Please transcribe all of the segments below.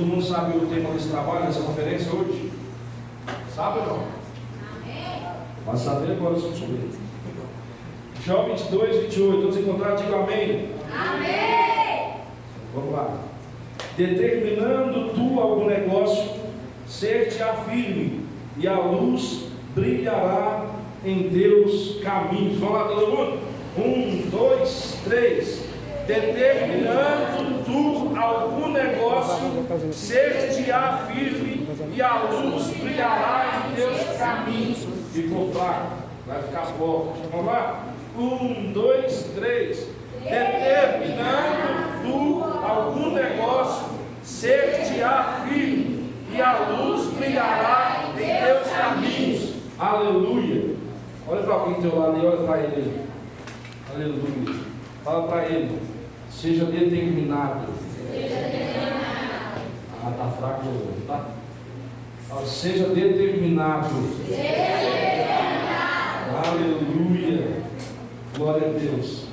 Todo mundo sabe o tema desse trabalho, dessa conferência hoje? Sabe ou não? Amém. Vai saber agora se eu souber. Jó 22, 28. Todos encontrados, digam amém. Amém. Vamos lá. Determinando tu algum negócio, ser-te-á firme, e a luz brilhará em teus caminhos. Vamos lá, todo mundo? 1, 2, 3. Determinando tu algum negócio, ser-te-á firme, e a luz brilhará em teus caminhos. Ficou fraco, vai ficar forte. Vamos lá? 1, 2, 3. Determinando tu algum negócio, ser-te-á firme, e a luz brilhará em teus caminhos. Aleluia. Olha para alguém do teu lado e olha para ele. Aleluia. Fala para ele. Seja determinado. Ah, está fraco hoje, tá? Seja determinado. Aleluia. Glória a Deus.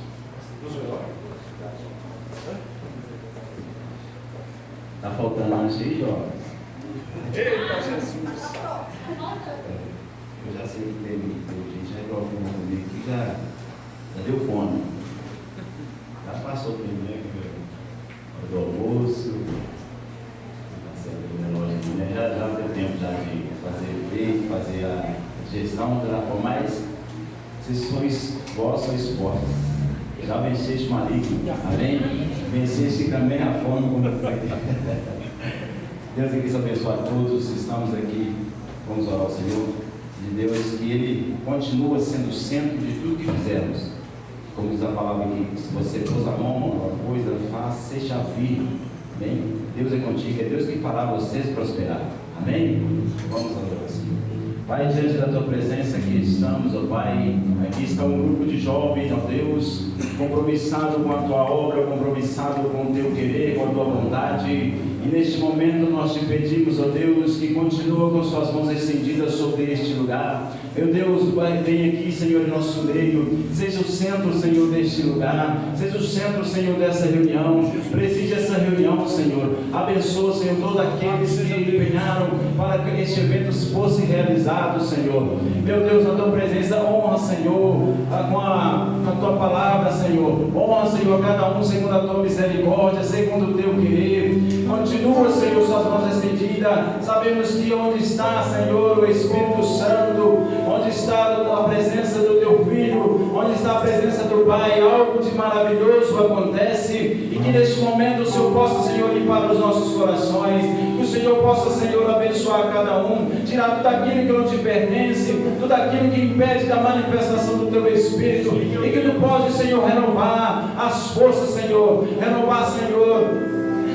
Está faltando antes aí, Jó? Eita Jesus. Eu já sei que teve gente já gravou comigo que já deu fome. Já passou primeiro do almoço, já deu tempo já de fazer feito, fazer a gestão da forma, mas vocês são expostos. Já venceste o maligno, amém? Venceste também a fome como Deus aqui abençoe a todos. Estamos aqui, vamos orar ao Senhor de Deus, que Ele continua sendo o centro de tudo que fizermos. Como diz a palavra aqui, se você pôs a mão em alguma coisa, faça, seja firme. Amém? Deus é contigo, é Deus que fará vocês prosperar. Amém? Vamos orar ao Senhor. Pai, diante da tua presença aqui estamos, ó Pai. Aqui está um grupo de jovens, ó Deus, compromissado com a tua obra, compromissado com o teu querer, com a tua vontade. E neste momento nós te pedimos, ó Deus, que continua com suas mãos estendidas sobre este lugar. Meu Deus, Pai, vem aqui, Senhor, em nosso meio. Seja o centro, Senhor, deste lugar. Seja o centro, Senhor, dessa reunião. Preside essa reunião, Senhor. Abençoa, Senhor, todos aqueles que empenharam para que este evento fosse realizado, Senhor. Meu Deus, na tua presença, honra, Senhor, com a tua palavra, Senhor. Honra, Senhor, cada um segundo a tua misericórdia, segundo o teu querer. Continua, Senhor, suas mãos estendidas. Sabemos que onde está, Senhor, o Espírito Santo, onde está a presença do teu Filho, onde está a presença do Pai, algo de maravilhoso acontece. E que neste momento o Senhor possa, Senhor, limpar os nossos corações. Que o Senhor possa, Senhor, abençoar cada um, tirar tudo aquilo que não te pertence, tudo aquilo que impede da manifestação do teu Espírito. E que tu podes, Senhor, renovar as forças, Senhor, renovar, Senhor,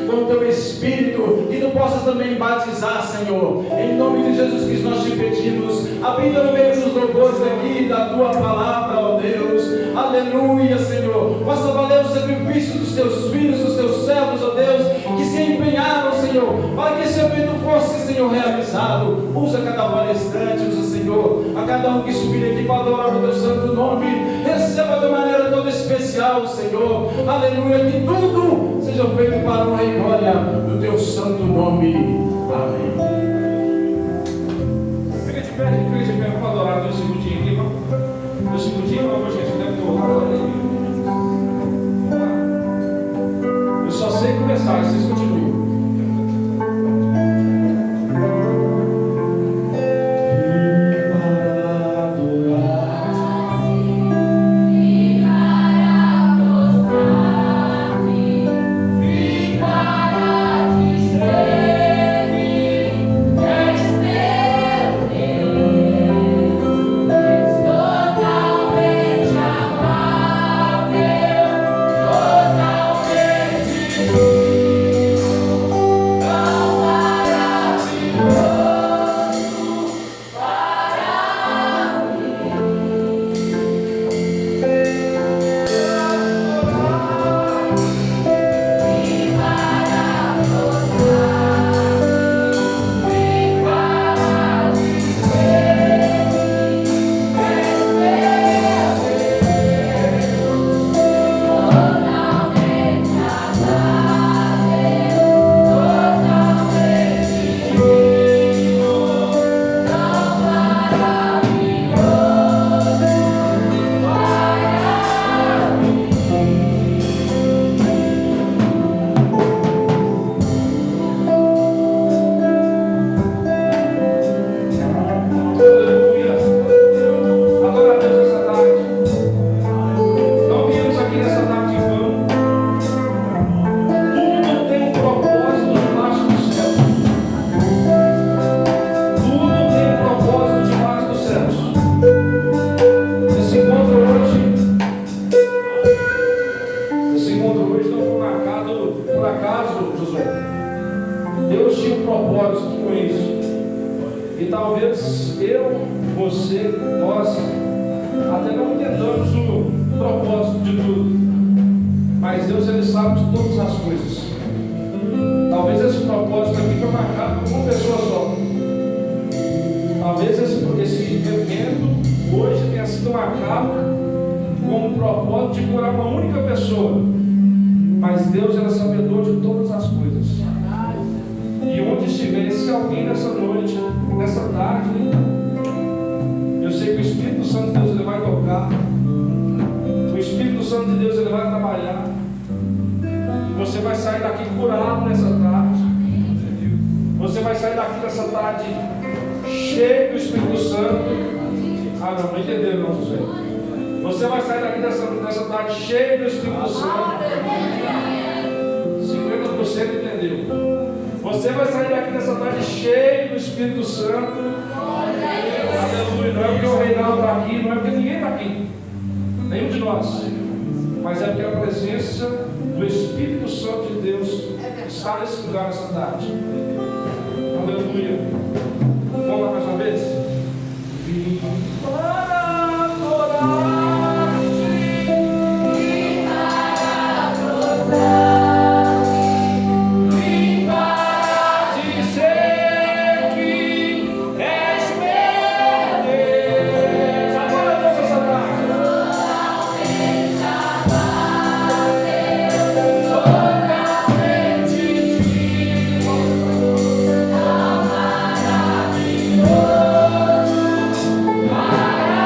com o teu Espírito, que tu possas também batizar, Senhor, em nome de Jesus Cristo nós te pedimos. Habita no meio dos louvores aqui da tua palavra, ó Deus, aleluia, Senhor. Faça valer o sacrifício dos teus filhos, dos teus servos, ó Deus, que se empenharam, Senhor, para que esse evento fosse, Senhor, realizado. Usa cada palestrante, usa, Senhor, a cada um que subir aqui para adorar o teu santo nome. Receba de maneira toda especial, Senhor, aleluia, que tudo seja feito para a honra e glória do teu santo nome. Amém. Fica de pé, vamos adorar dois segundinhos aqui. Dois segundinhos, vamos, gente, deve ter orado. Eu só sei começar, vocês continuam. Deus tinha um propósito com isso. E talvez eu, você, nós, até não entendamos o propósito de tudo. Mas Deus, Ele sabe de todas as coisas. Talvez esse propósito aqui foi marcado por uma pessoa só. Talvez esse evento hoje tenha sido marcado com o propósito de curar uma única pessoa. Mas Deus era sabedor de todas as coisas. E onde estivesse alguém nessa noite, nessa tarde, eu sei que o Espírito Santo de Deus ele vai tocar. O Espírito Santo de Deus ele vai trabalhar. Você vai sair daqui curado nessa tarde. Você vai sair daqui nessa tarde cheio do Espírito Santo. Ah, não entenderam, não, José. Você vai sair daqui nessa tarde cheio do Espírito Santo. 50% entendeu. Você vai sair daqui nessa tarde cheio do Espírito Santo. Aleluia. Não é porque o Reinaldo está aqui, não é porque ninguém está aqui. Nenhum de nós. Mas é porque a presença do Espírito Santo de Deus está nesse lugar nessa tarde. Aleluia. Vamos lá mais uma vez? Vim para adorar-te, vim para adorar, vim para dizer que és meu Deus. Agora Deus essa tarde. Maravilhoso.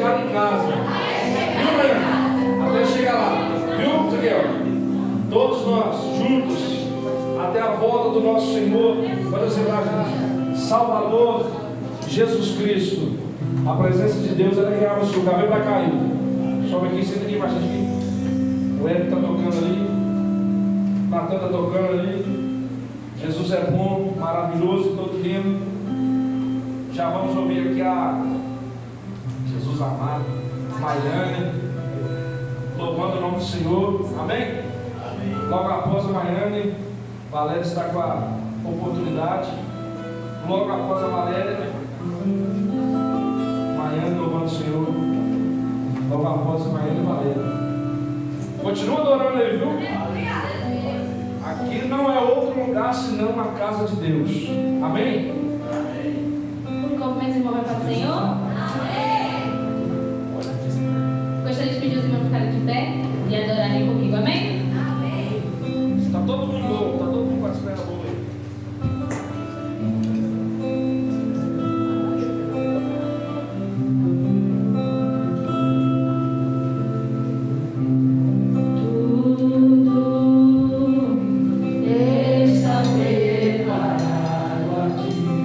abençoado em casa. Viu, Mariana? Até chegar lá. Viu? Isso aqui, ó. Todos nós, juntos, até a volta do nosso Senhor, para ser Salvador, Jesus Cristo. A presença de Deus é real nesse lugar. Vem para cá, aí. Sobe aqui, senta aqui, baixa aqui. O Eric está tocando ali. Natan está tocando ali. Jesus é bom, maravilhoso, todo tempo. Já vamos ouvir aqui a Jesus amado, Maiane, louvando o nome do Senhor. Amém? Amém. Logo após a Maiane, Valéria está com a oportunidade. Logo após a Valéria, Maiane louvando o Senhor. Logo após a Maiane e Valéria. Continua adorando ele, viu? Aqui não é outro lugar senão a casa de Deus. Amém? Como meus irmãos vai para o Senhor? Amém. Gostaria de pedir os irmãos ficarem de pé e adorarem comigo. Amém? Amém. Está todo mundo louco, está todo mundo com as pernas boas aí. Tudo está preparado aqui.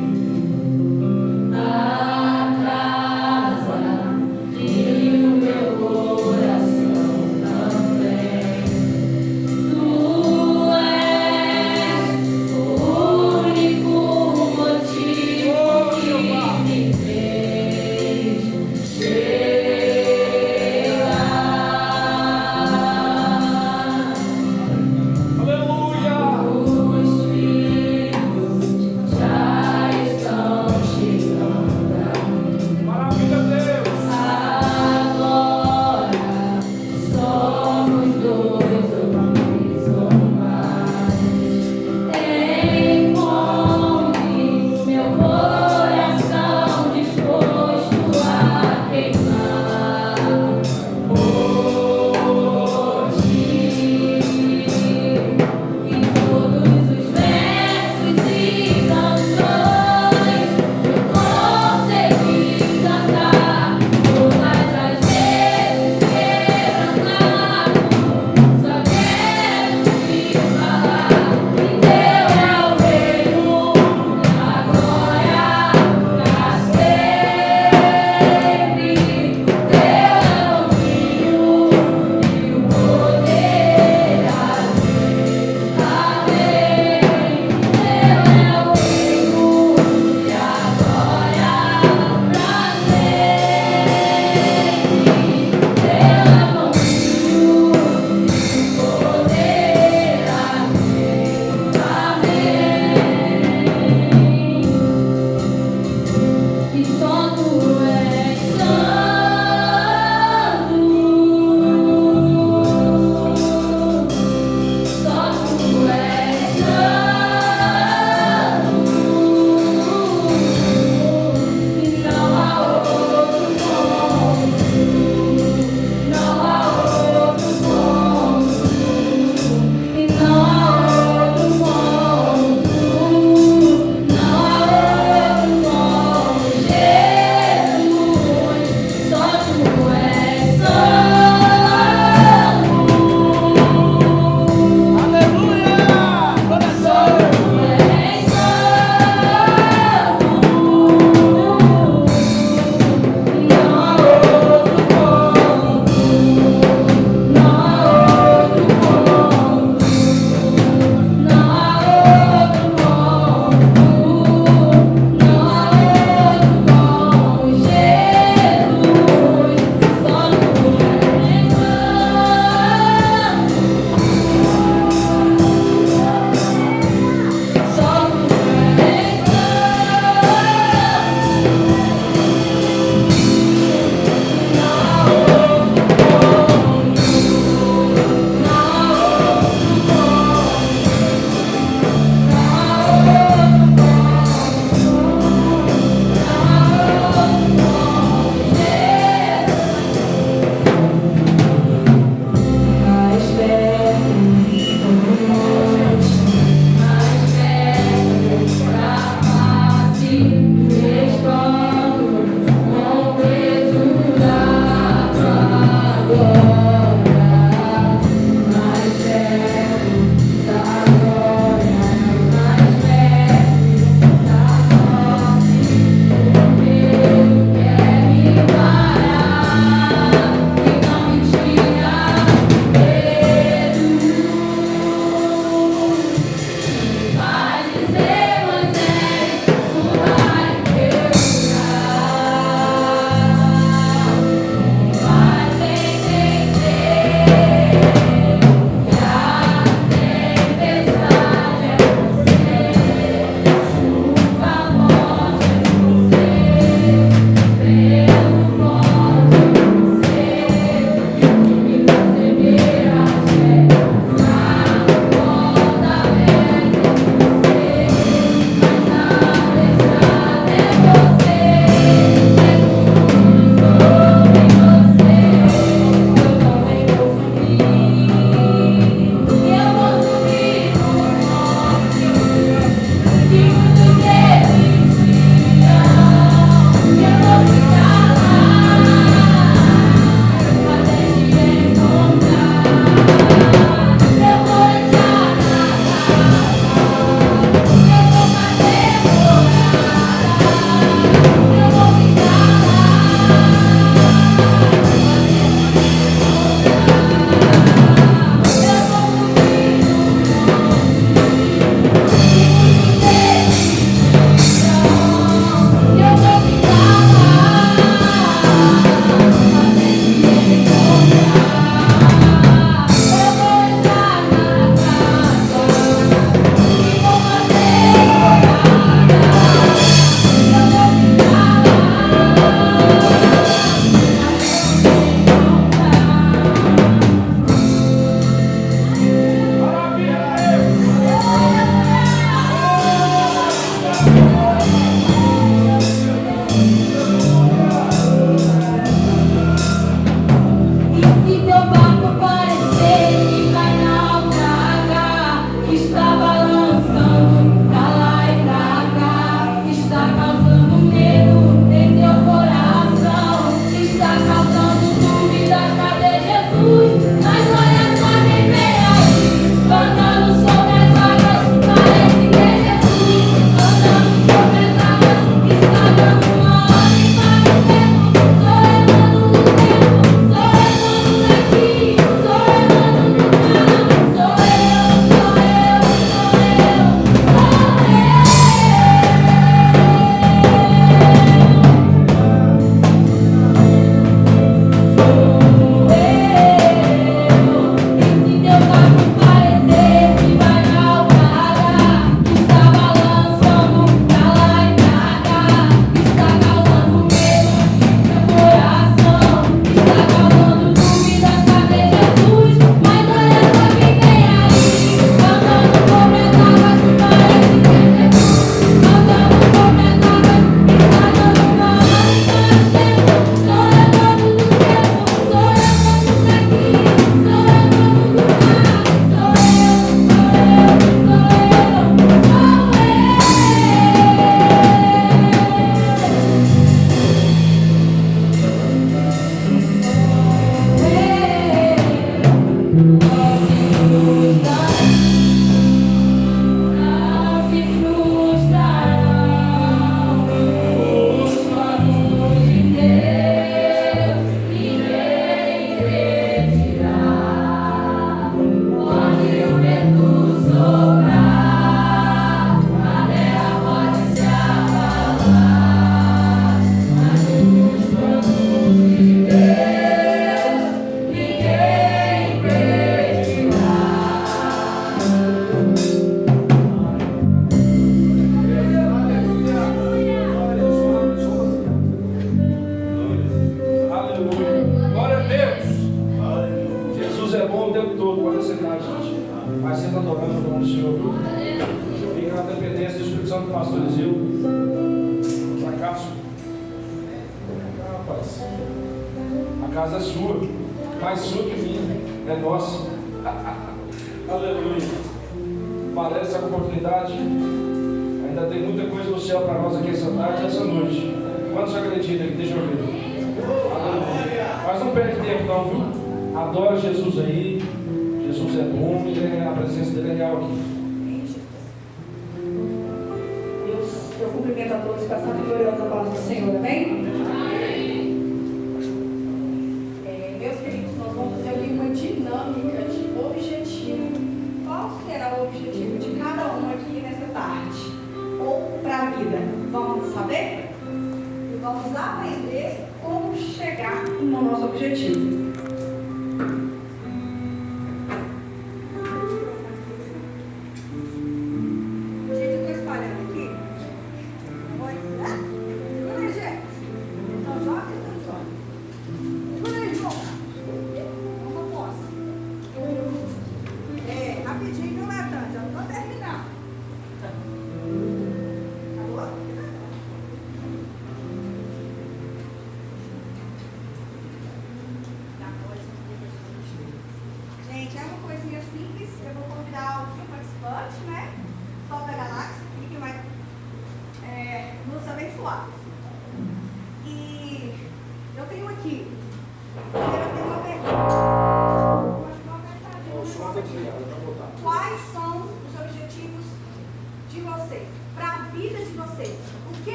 todo. Pode sentar, gente. Mas senta adorando o nome do Senhor. Fica na dependência do Espírito Santo do pastor Eliseu. Fracasso. Rapaz, a casa é sua, mais sua que minha, é nossa. Aleluia. Parece essa oportunidade. Ainda tem muita coisa no céu para nós aqui essa tarde e essa noite. Quantos acreditam aqui? Deixa eu ver. Aleluia. Mas não perde tempo não, viu? Adora Jesus aí. Jesus é bom e a presença dele é real aqui. Eu cumprimento a todos com a santa e gloriosa paz do Senhor, amém? Meus queridos, nós vamos fazer aqui uma dinâmica de objetivo. Qual será o objetivo de cada um aqui nessa tarde? Ou para a vida? Vamos saber? E vamos aprender como chegar no nosso objetivo.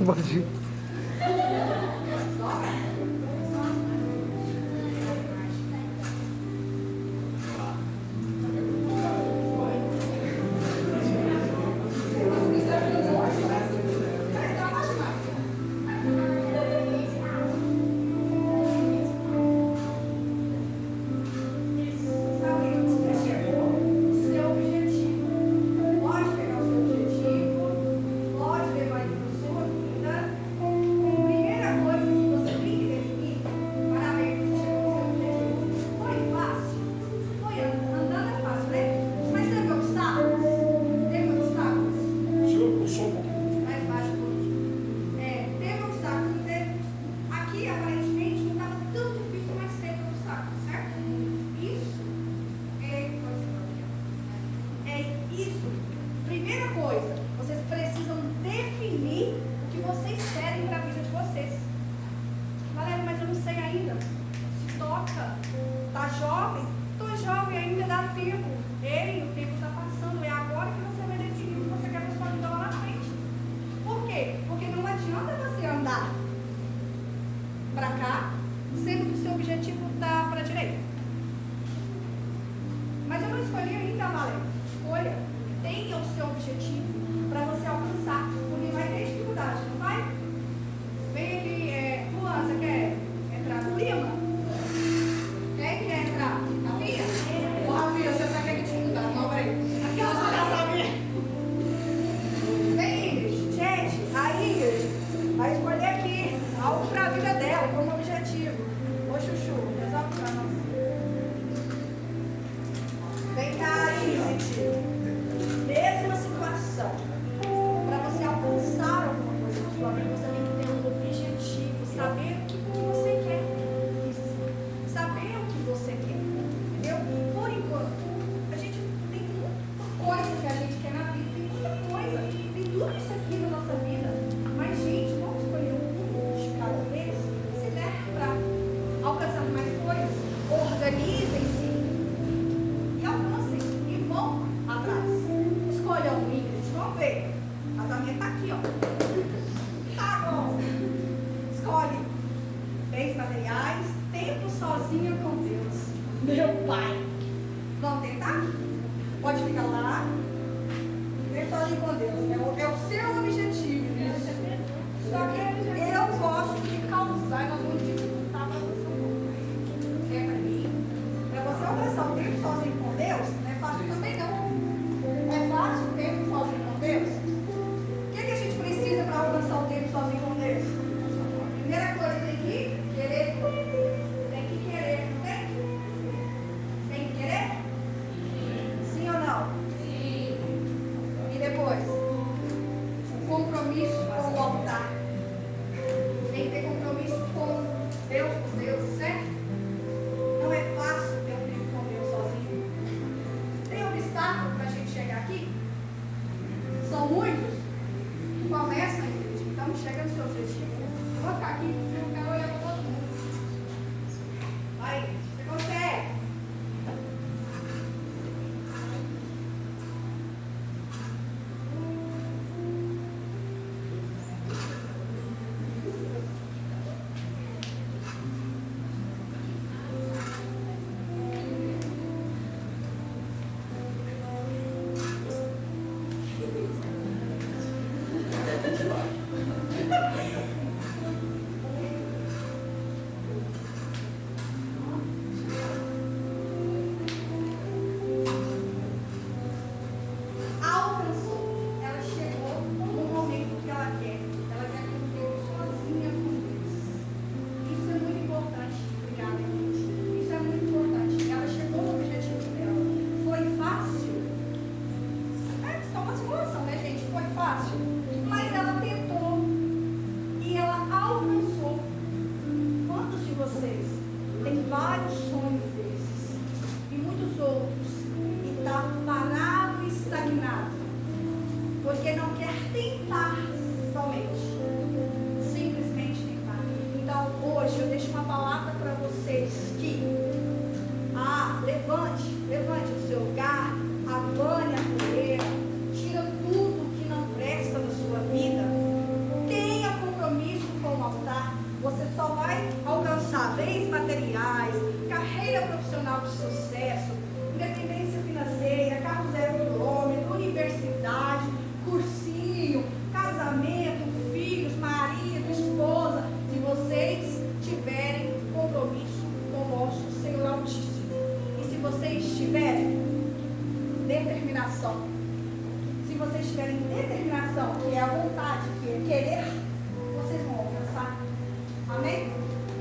Pode. isso, primeira coisa, vocês precisam definir o que vocês querem para a vida de vocês. Valéria, mas eu não sei ainda. Se toca, tá jovem? Tô jovem ainda, dá tempo. Ei, o tempo está passando, é agora que você vai definir o que você quer para sua vida lá na frente. Por quê? Porque não adianta você andar para cá, sendo que o seu objetivo está para a direita. Mas eu não escolhi ainda, Valéria. Escolha, tenha o seu objetivo para você alcançar, porque vai ter dificuldade, não vai? Vem aqui, Luan, você quer entrar no Lima? Quem quer entrar? Rafinha? Ô, Rafinha, você sabe que é dificuldade, não, peraí. Aqui você já sabia. Vem, Ingrid. Gente, a Ingrid vai escolher aqui algo para a vida dela, como objetivo. Ô, Chuchu, resolve para nós. Vem cá, Ingrid. Mesma situação. Para você alcançar alguma coisa na sua vida, você tem que ter um objetivo, saber o que você quer. Saber o que você quer. Entendeu? Por enquanto, a gente tem muita coisa que a gente quer na vida, tem muita coisa, tem tudo isso aqui na nossa vida. Mas, gente, vamos escolher um de cada vez. Se der para alcançar mais coisas, organizem-se e alcancem e vão atrás. Escolham um Ingrid, vamos ver. O casamento tá aqui, ó. Tá bom. Escolhe bens materiais, tempo sozinha com Deus. Meu Pai. Vamos tentar? Pode ficar lá. Tempo sozinho com Deus. É o seu objetivo. Só que eu gosto de causar e nós vamos dificultar para você. É para mim. Para você alcançar o tempo sozinho com Deus, não é fácil também não. É fácil o tempo sozinho com Deus? O que a gente precisa para alcançar o tempo sozinho com Deus? Primeira coisa, tem que querer. Tem que querer, não tem? Tem que querer? Sim ou não? Sim. E depois? O compromisso com o altar. Tem que ter compromisso com Deus, os deuses, certo? Não é fácil ter um tempo com Deus sozinho. Tem obstáculo para a gente chegar aqui? São muitos? Começa, gente. Então chega no seu objetivo. Vou ficar aqui, eu quero olhar para todo mundo. Vai, você consegue. Alcançou. Ela chegou no momento que ela quer. Ela quer cumprir sozinha com Deus. Isso é muito importante. Obrigada, gente. Isso é muito importante. Ela chegou no objetivo dela. Foi fácil? É só uma simulação, né, gente? Foi fácil. Mas ela tentou e ela alcançou. Quantos de vocês têm vários sonhos desses e muitos outros e está parado e estagnado porque não quer tentar somente, simplesmente tentar? Então hoje eu deixo uma palavra para vocês que levante o seu lugar, abane a poeira, tira tudo que não presta na sua vida, tenha compromisso com o altar. Você só vai alcançar bens materiais, carreira profissional de sucesso, independência financeira, carro 0 quilômetro, universidade, cursinho, casamento, filhos, marido, esposa, se vocês tiverem compromisso com o nosso Senhor Altíssimo. E se vocês tiverem determinação, se vocês tiverem determinação, que é a vontade, que é querer, vocês vão alcançar. Amém?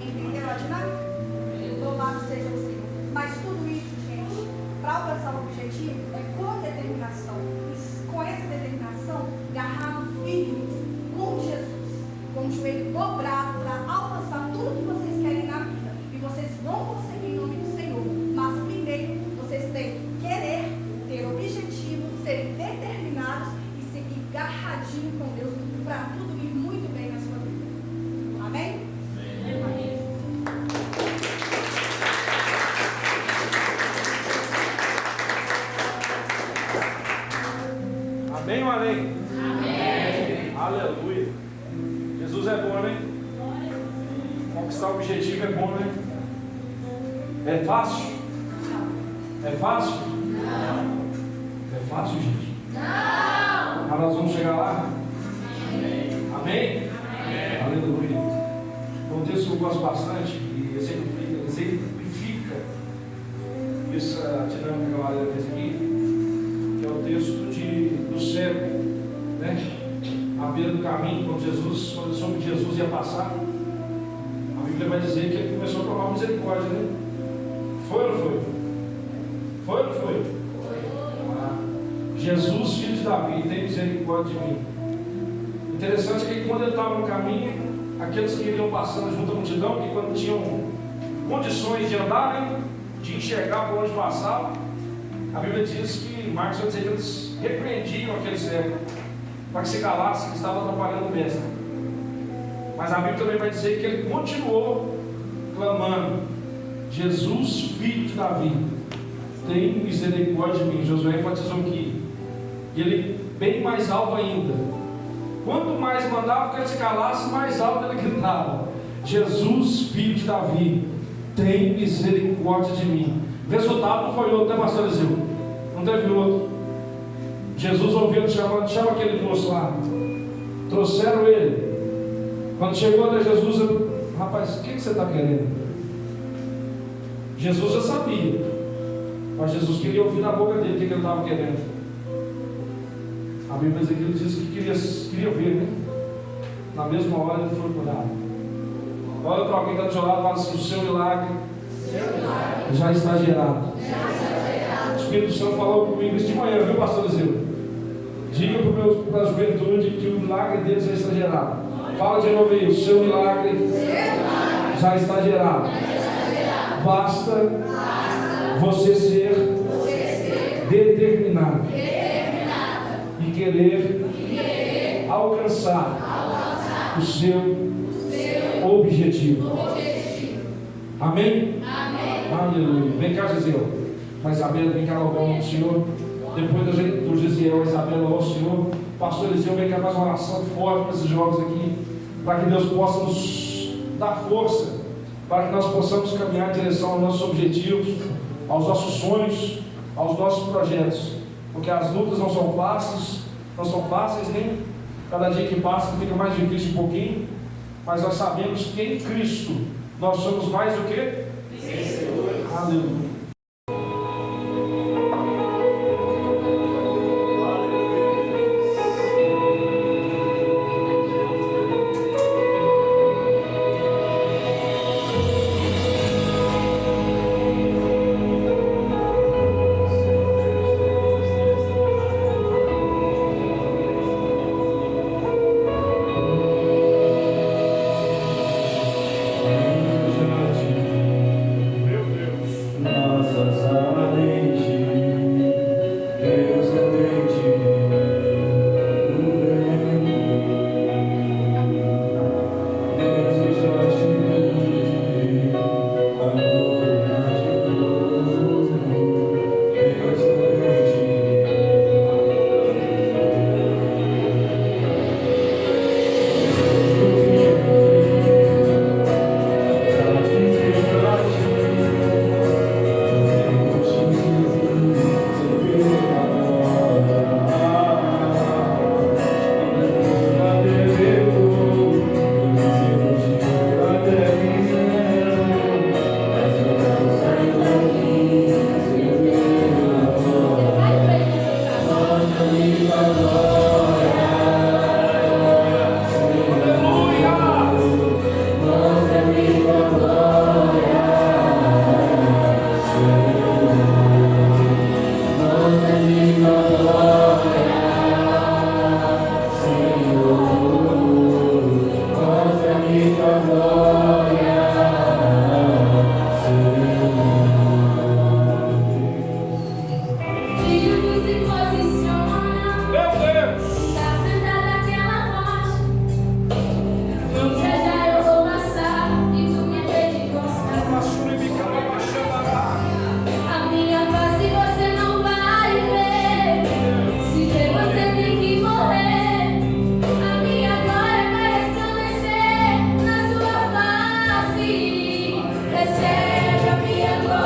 Entenderam a dinâmica? Louvado seja o Senhor. Mas tudo isso, gente, para alcançar o objetivo, é com determinação. E com essa determinação, agarrado firme com Jesus, com o joelho dobrado para alcançar tudo que vocês querem na vida. E vocês vão conseguir em nome do Senhor. Mas primeiro, vocês têm que querer, ter objetivo, serem É fácil? É fácil? É fácil, gente? Mas nós vamos chegar lá? Amém? Aleluia. Um texto que eu gosto bastante e exemplifica essa dinâmica que a Maria fez aqui, que é o texto do cego, né? À beira do caminho, quando ele soube que Jesus ia passar, a Bíblia vai dizer que ele começou a provar misericórdia, né? Foi ou não foi? Foi ou não foi? Jesus, filho de Davi, tem misericórdia de mim. Interessante que quando ele estava no caminho, aqueles que iriam passando junto à multidão, que quando tinham condições de andar, né, de enxergar por onde passava, a Bíblia diz que, Marcos vai dizer que eles repreendiam aquele cego, para que se calasse, que estava atrapalhando o mestre. Mas a Bíblia também vai dizer que ele continuou clamando: Jesus, filho de Davi, tem misericórdia de mim. Josué enfatizou aqui, e ele bem mais alto ainda. Quanto mais mandava que ele se calasse, mais alto ele gritava: Jesus, filho de Davi, tem misericórdia de mim. O resultado não foi outro, né, pastor Eliseu? Não teve outro. Jesus ouviu chamando: chama aquele moço lá. Trouxeram ele. Quando chegou até Jesus, ele: rapaz, o que você está querendo? Jesus já sabia, mas Jesus queria ouvir na boca dele o que ele estava querendo. A Bíblia diz que ele disse que queria ver, né? Na mesma hora ele foi curado. Olha para alguém que está do seu lado e fala assim: o seu milagre já está gerado. O Espírito Santo falou comigo isso de manhã, viu, pastor Eliseu? Diga para a juventude que o milagre deles já está gerado. Fala de novo aí: o seu milagre já está gerado. Basta você ser determinado e querer alcançar o seu objetivo. Amém? Aleluia. Vem cá, Gisele. Mas Isabela, vem cá louvar o nome do Senhor. Depois do Gisele, Isabela louvar o Senhor. Pastor Eliseu, vem cá mais uma oração forte para esses jovens aqui, para que Deus possa nos dar força, para que nós possamos caminhar em direção aos nossos objetivos, aos nossos sonhos, aos nossos projetos. Porque as lutas não são fáceis, nem cada dia que passa fica mais difícil um pouquinho, mas nós sabemos que em Cristo nós somos mais do que vencedores. Aleluia. Recebe a minha glória.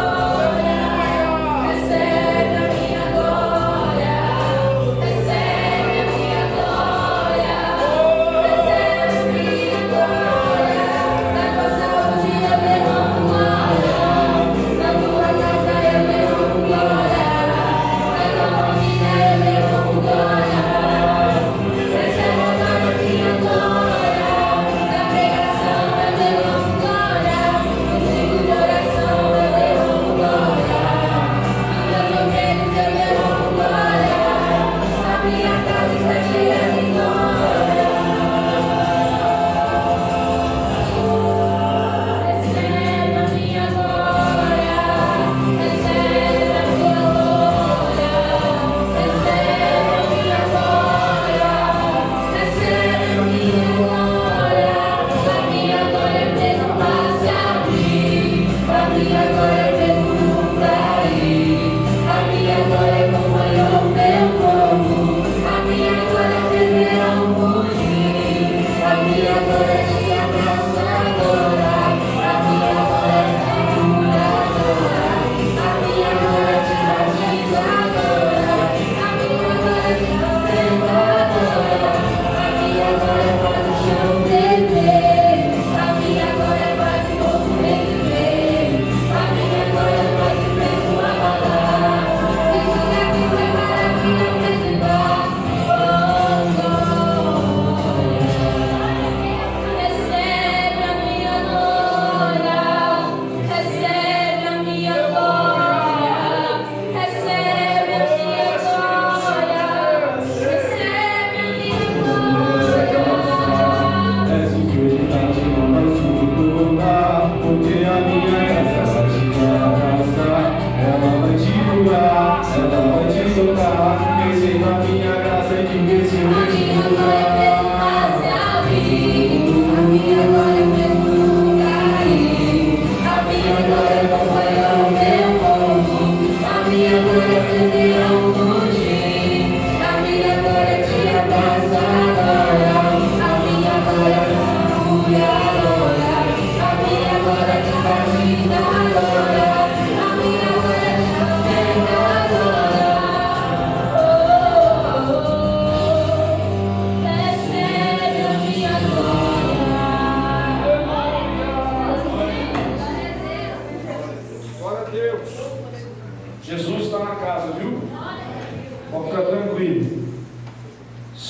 tocar, esqueci da minha graça é de ver se eu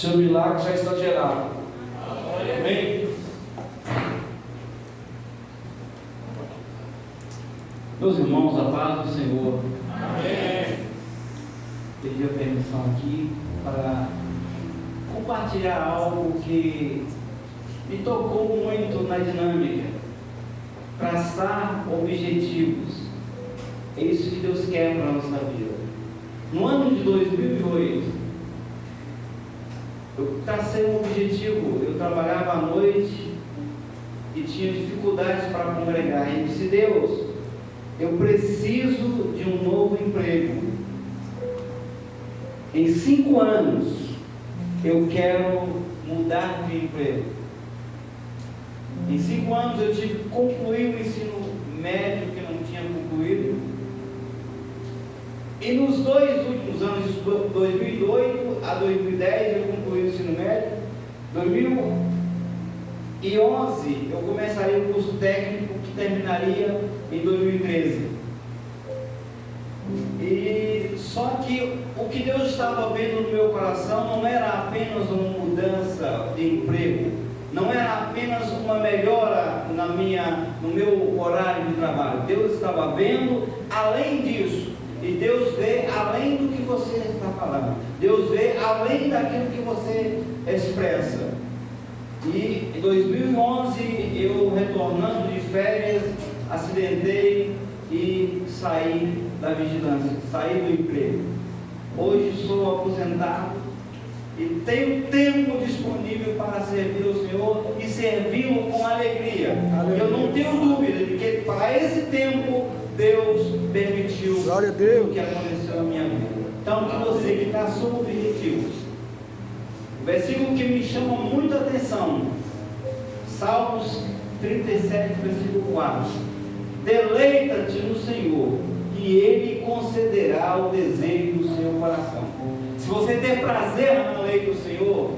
seu milagre já está gerado. Amém? Meus irmãos, a paz do Senhor. Amém. Pedi a permissão aqui para compartilhar algo que me tocou muito na dinâmica. Traçar objetivos. É isso que Deus quer para a nossa vida. No ano de 2008, eu tracei um objetivo. Eu trabalhava à noite e tinha dificuldades para congregar. E disse: Deus, eu preciso de um novo emprego. Em 5 anos eu quero mudar de emprego. Em 5 anos eu tive que concluir o ensino médio, que não tinha concluído. E nos 2 últimos anos, de 2008 a 2010, eu concluí o ensino médio. 2011, eu começaria o curso técnico, que terminaria em 2013. E só que o que Deus estava vendo no meu coração não era apenas uma mudança de emprego, não era apenas uma melhora no meu horário de trabalho. Deus estava vendo além disso. E Deus vê além do que você está falando. Deus vê além daquilo que você expressa. E em 2011, eu retornando de férias, acidentei e saí da vigilância, saí do emprego. Hoje sou aposentado e tenho tempo disponível para servir o Senhor e servi-lo com alegria. Eu não tenho dúvida de que para esse tempo Deus permitiu o que aconteceu na minha vida. Então, que você que traçou objetivos, o versículo que me chama muito a atenção, Salmos 37, versículo 4: deleita-te no Senhor e Ele concederá o desejo do seu coração. Se você ter prazer na lei do Senhor,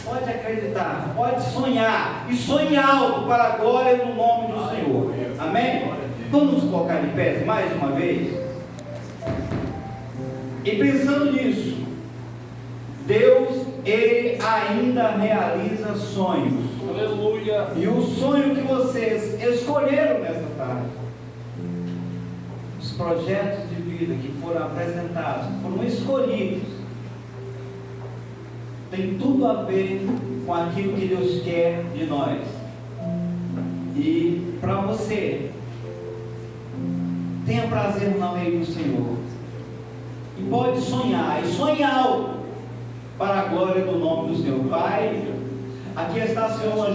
pode acreditar, pode sonhar, e sonhe alto para a glória do nome do Senhor. Amém? Vamos nos colocar de pé mais uma vez. E pensando nisso, Deus, Ele ainda realiza sonhos. Aleluia. E o sonho que vocês escolheram nessa tarde, os projetos de vida que foram apresentados, foram escolhidos, tem tudo a ver com aquilo que Deus quer de nós. E para você, tenha prazer na lei do Senhor. E pode sonhar, e sonhe alto para a glória do nome do Senhor. Pai, aqui está, Senhor, uma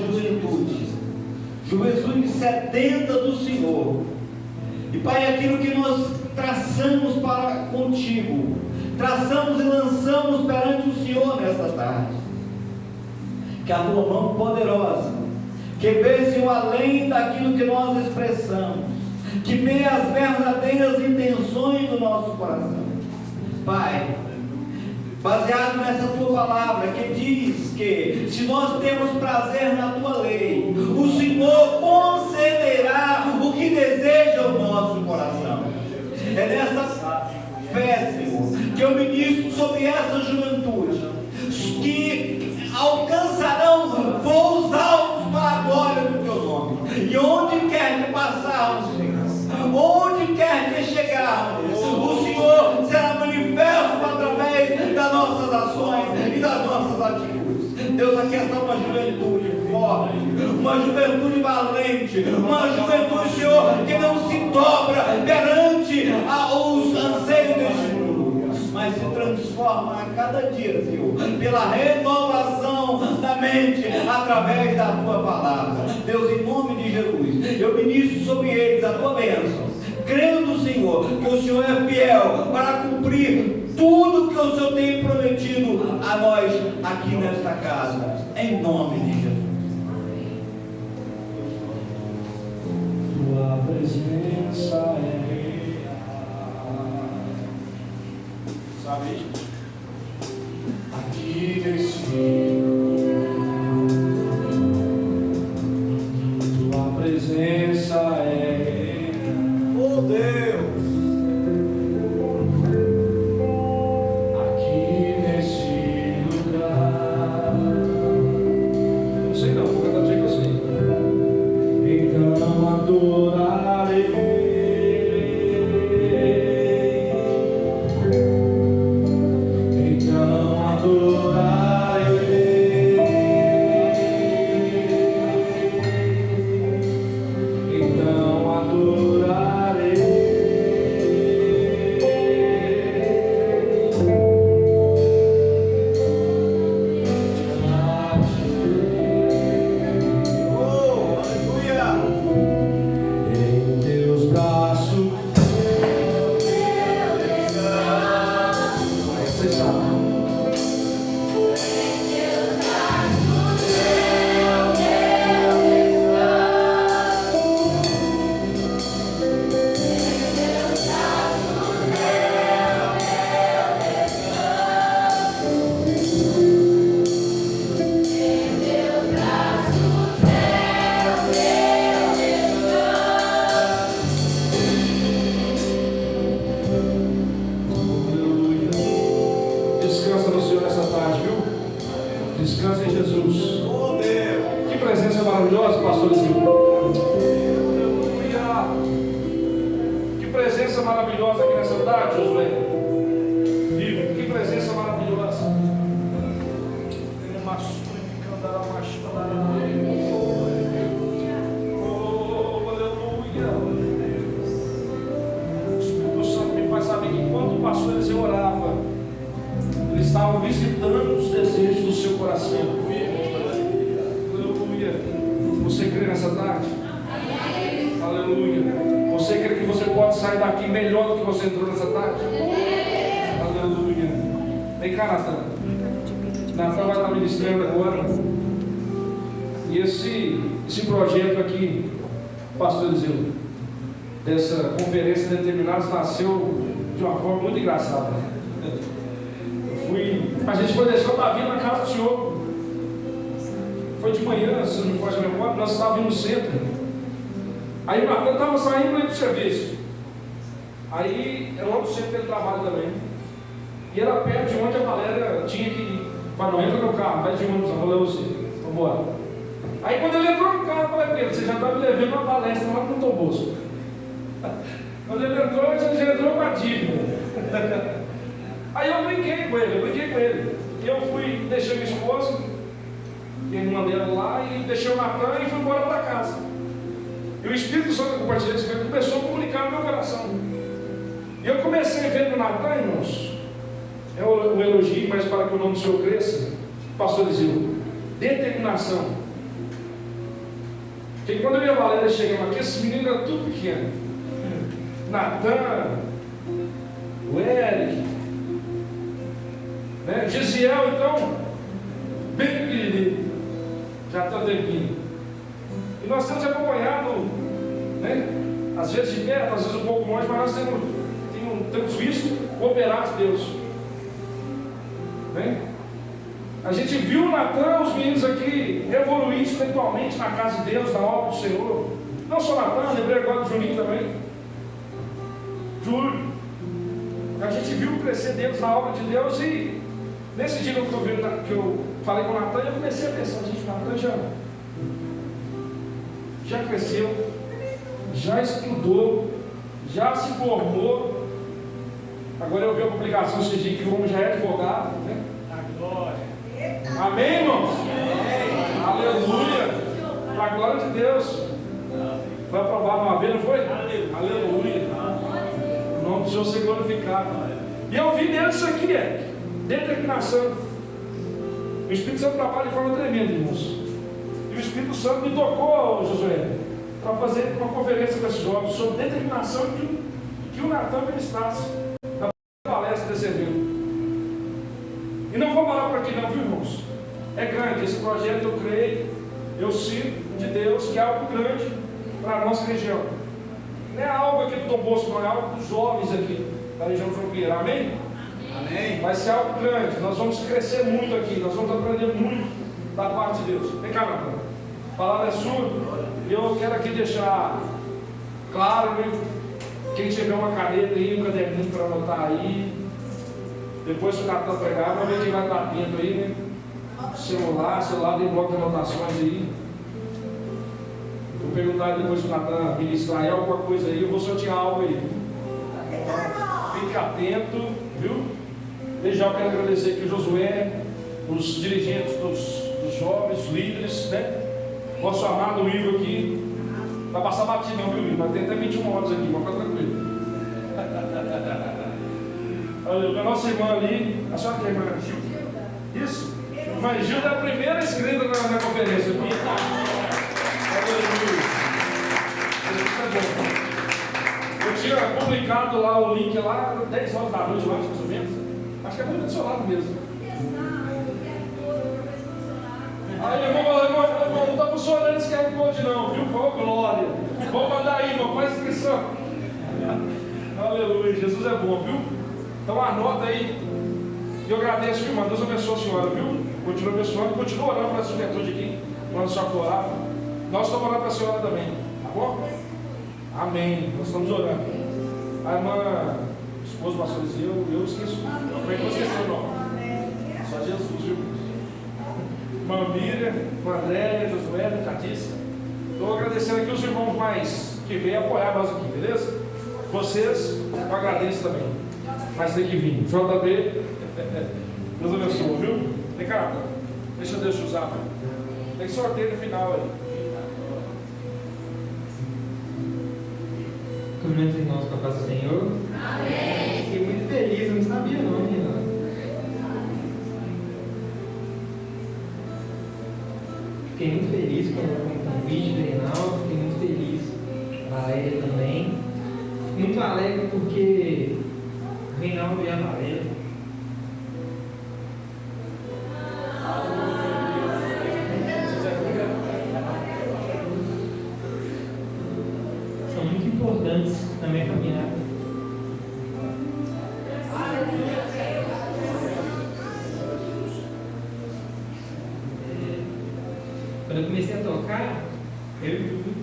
juventude sedenta do Senhor. E Pai, aquilo que nós traçamos para contigo, traçamos e lançamos perante o Senhor nesta tarde. Que a tua mão poderosa, que vê, Senhor, além daquilo que nós expressamos, que vê as verdadeiras intenções do nosso coração. Pai, baseado nessa tua palavra, que diz que se nós temos prazer na tua lei, o Senhor concederá o que deseja o nosso coração. É nessa fé, Senhor, que eu ministro sobre essa juventude, que alcançarão voos altos para a glória do teu nome. E onde quer que passarmos, onde quer que chegarmos, o Senhor será manifesto através das nossas ações e das nossas atitudes. Deus, aqui está uma juventude forte, uma juventude valente, uma juventude, Senhor, que não se dobra perante os anseios mas se transforma a cada dia, Senhor, pela renovação da mente, através da Tua palavra. Deus, em nome de Jesus, eu ministro sobre eles a Tua bênção, crendo, Senhor, que o Senhor é fiel para cumprir tudo que o Senhor tem prometido a nós aqui nesta casa, em nome de Jesus. Tua presença é real. Sabe, gente? Aqui nesse tua presença é real. Oh Deus, aqui nesse lugar. Não sei não, vou cantar do jeito que eu sei. Então adorarei. Então adorarei. Então adorarei. Oh, aleluia! Em teus braços. Você sabe. Aleluia. Descansa no Senhor nessa tarde, viu? Descansa em Jesus. Oh Deus! Que presença maravilhosa, pastor Silvio. Aleluia. Que presença maravilhosa aqui nessa tarde, Josué. Vivo. Que presença maravilhosa. Oh, aleluia. O Espírito Santo me faz saber que quando o pastor Eliseu orava, ele estava visitando os desejos do seu coração. Aleluia. Você crê nessa tarde? Aleluia. Você crê que você pode sair daqui melhor do que você entrou nessa tarde? Aleluia. Vem cá, Natan. Natan vai estar ministrando agora. E esse projeto aqui, pastor Eliseu, dessa conferência Determinados, nasceu de uma forma muito engraçada. A gente foi deixar o Davi na casa do Senhor. Foi de manhã, se não me foge a memória, nós estávamos no centro. Aí o Natan estava saindo para ir para o serviço. Aí era lá no centro que ele trabalha também. E era perto de onde a Valéria tinha que ir. Mas não entra no carro, vai de ônibus, vou levar você. Vamos embora. Aí quando ele entrou no carro, eu falei, Pedro, você já está me levando uma palestra lá no Tom Bosco. Quando ele entrou, ele já entrou com a dívida. Aí eu brinquei com ele. E eu fui, deixei minha esposa, e a irmã dela lá, e deixei o Natan e fui embora para casa. E o Espírito Santo compartilhou isso comigo, começou a comunicar no meu coração. E eu comecei a ver no Natan, irmãos, é um elogio, mas para que o nome do Senhor cresça, pastor Eliseu, determinação. Porque quando eu e a Valéria chegamos aqui, esses meninos eram tudo pequenos. Natan, o Eric, né? Gisiel, então, bem pequenininho, já está um tempinho. E nós temos acompanhado, né? Às vezes de perto, às vezes um pouco longe, mas nós temos visto operar de Deus. Né? A gente viu o Natan, os meninos aqui, evoluir espiritualmente na casa de Deus, na obra do Senhor. Não só Natan, lembrei agora do Juninho também. Júlio. A gente viu crescer Deus na obra de Deus e nesse dia que eu falei com o Natan, eu comecei a pensar, gente, o Natan já cresceu, já estudou, já se formou. Agora eu vi a publicação esse dia que o homem já é advogado, né? A glória. Amém, irmãos? Aleluia. Para a glória de Deus. Foi aprovado uma vez, não foi? Aleluia. O nome do Senhor ser glorificado. E eu vi nele isso aqui, determinação. O Espírito Santo trabalha de forma tremenda, irmãos. E o Espírito Santo me tocou, Josué, para fazer uma conferência com esses jovens sobre determinação que o Natan ministrasse na palestra desse evento. E não vou parar por aqui não, viu, irmãos? É grande, esse projeto eu creio, eu sinto de Deus que é algo grande para a nossa região. Não é algo aqui do Dom Bosco, não é algo dos jovens aqui da região fronteira, amém? Amém. Vai ser algo grande, nós vamos crescer muito aqui, nós vamos aprender muito da parte de Deus. Vem cá, Natan, a palavra é sua, e eu quero aqui deixar claro, quem tiver uma caneta aí, um caderninho para anotar aí, depois que o Natan pegar, vamos ver quem vai estar atento aí, né? Celular tem bloco de anotações aí. Vou perguntar depois que o Natan ministrar aí alguma coisa aí, eu vou sortear algo aí. Então, fique atento, viu? Desde já eu quero agradecer aqui o Josué, os dirigentes dos jovens, os líderes, né? Nosso amado Ivo aqui. Vai passar batido, não, viu, Ivo? Vai ter até 21 horas aqui, vamos ficar tranquilo. Olha, a nossa irmã ali, a senhora que é a irmã Gilda? Isso? Mas Gilda é a primeira inscrita na conferência aqui. Eu tinha publicado lá o link lá, 10 horas da noite, mais ou menos. Acho que é muito do seu lado mesmo. Aí, irmão, não está funcionando esse QR Code não, viu? Foi glória. Vamos mandar aí, irmão, faz inscrição. Aleluia, Jesus é bom, viu? Então anota aí. E eu agradeço, irmão. Deus abençoe a senhora, viu? Continua abençoando, continua orando para a juventude aqui, quando a senhora for orar. Nós estamos orando para a senhora também, tá bom? Amém. Nós estamos orando. A irmã, esposa, pastor, eu esqueço. Como é que eu esqueci o nome? Só Jesus, viu? Irmã Miriam, irmã Andréia, Josué, Catiça. Estou agradecendo aqui os irmãos mais que vêm apoiar nós aqui, beleza? Vocês, eu agradeço também. Mas tem que vir. JB, Deus abençoe, viu? Vem cá, deixa Deus te usar. Tem sorteio no final aí. Cumprimentos irmãos com a paz do Senhor. Amém. Fiquei muito feliz, eu não sabia não, Renato. Fiquei muito feliz com o convite do Reinaldo, fiquei muito feliz, a Valéria também. Fiquei muito alegre porque o Reinaldo e a Valéria são muito importantes na minha caminhada. Quando eu comecei a tocar, eu e o Júlio,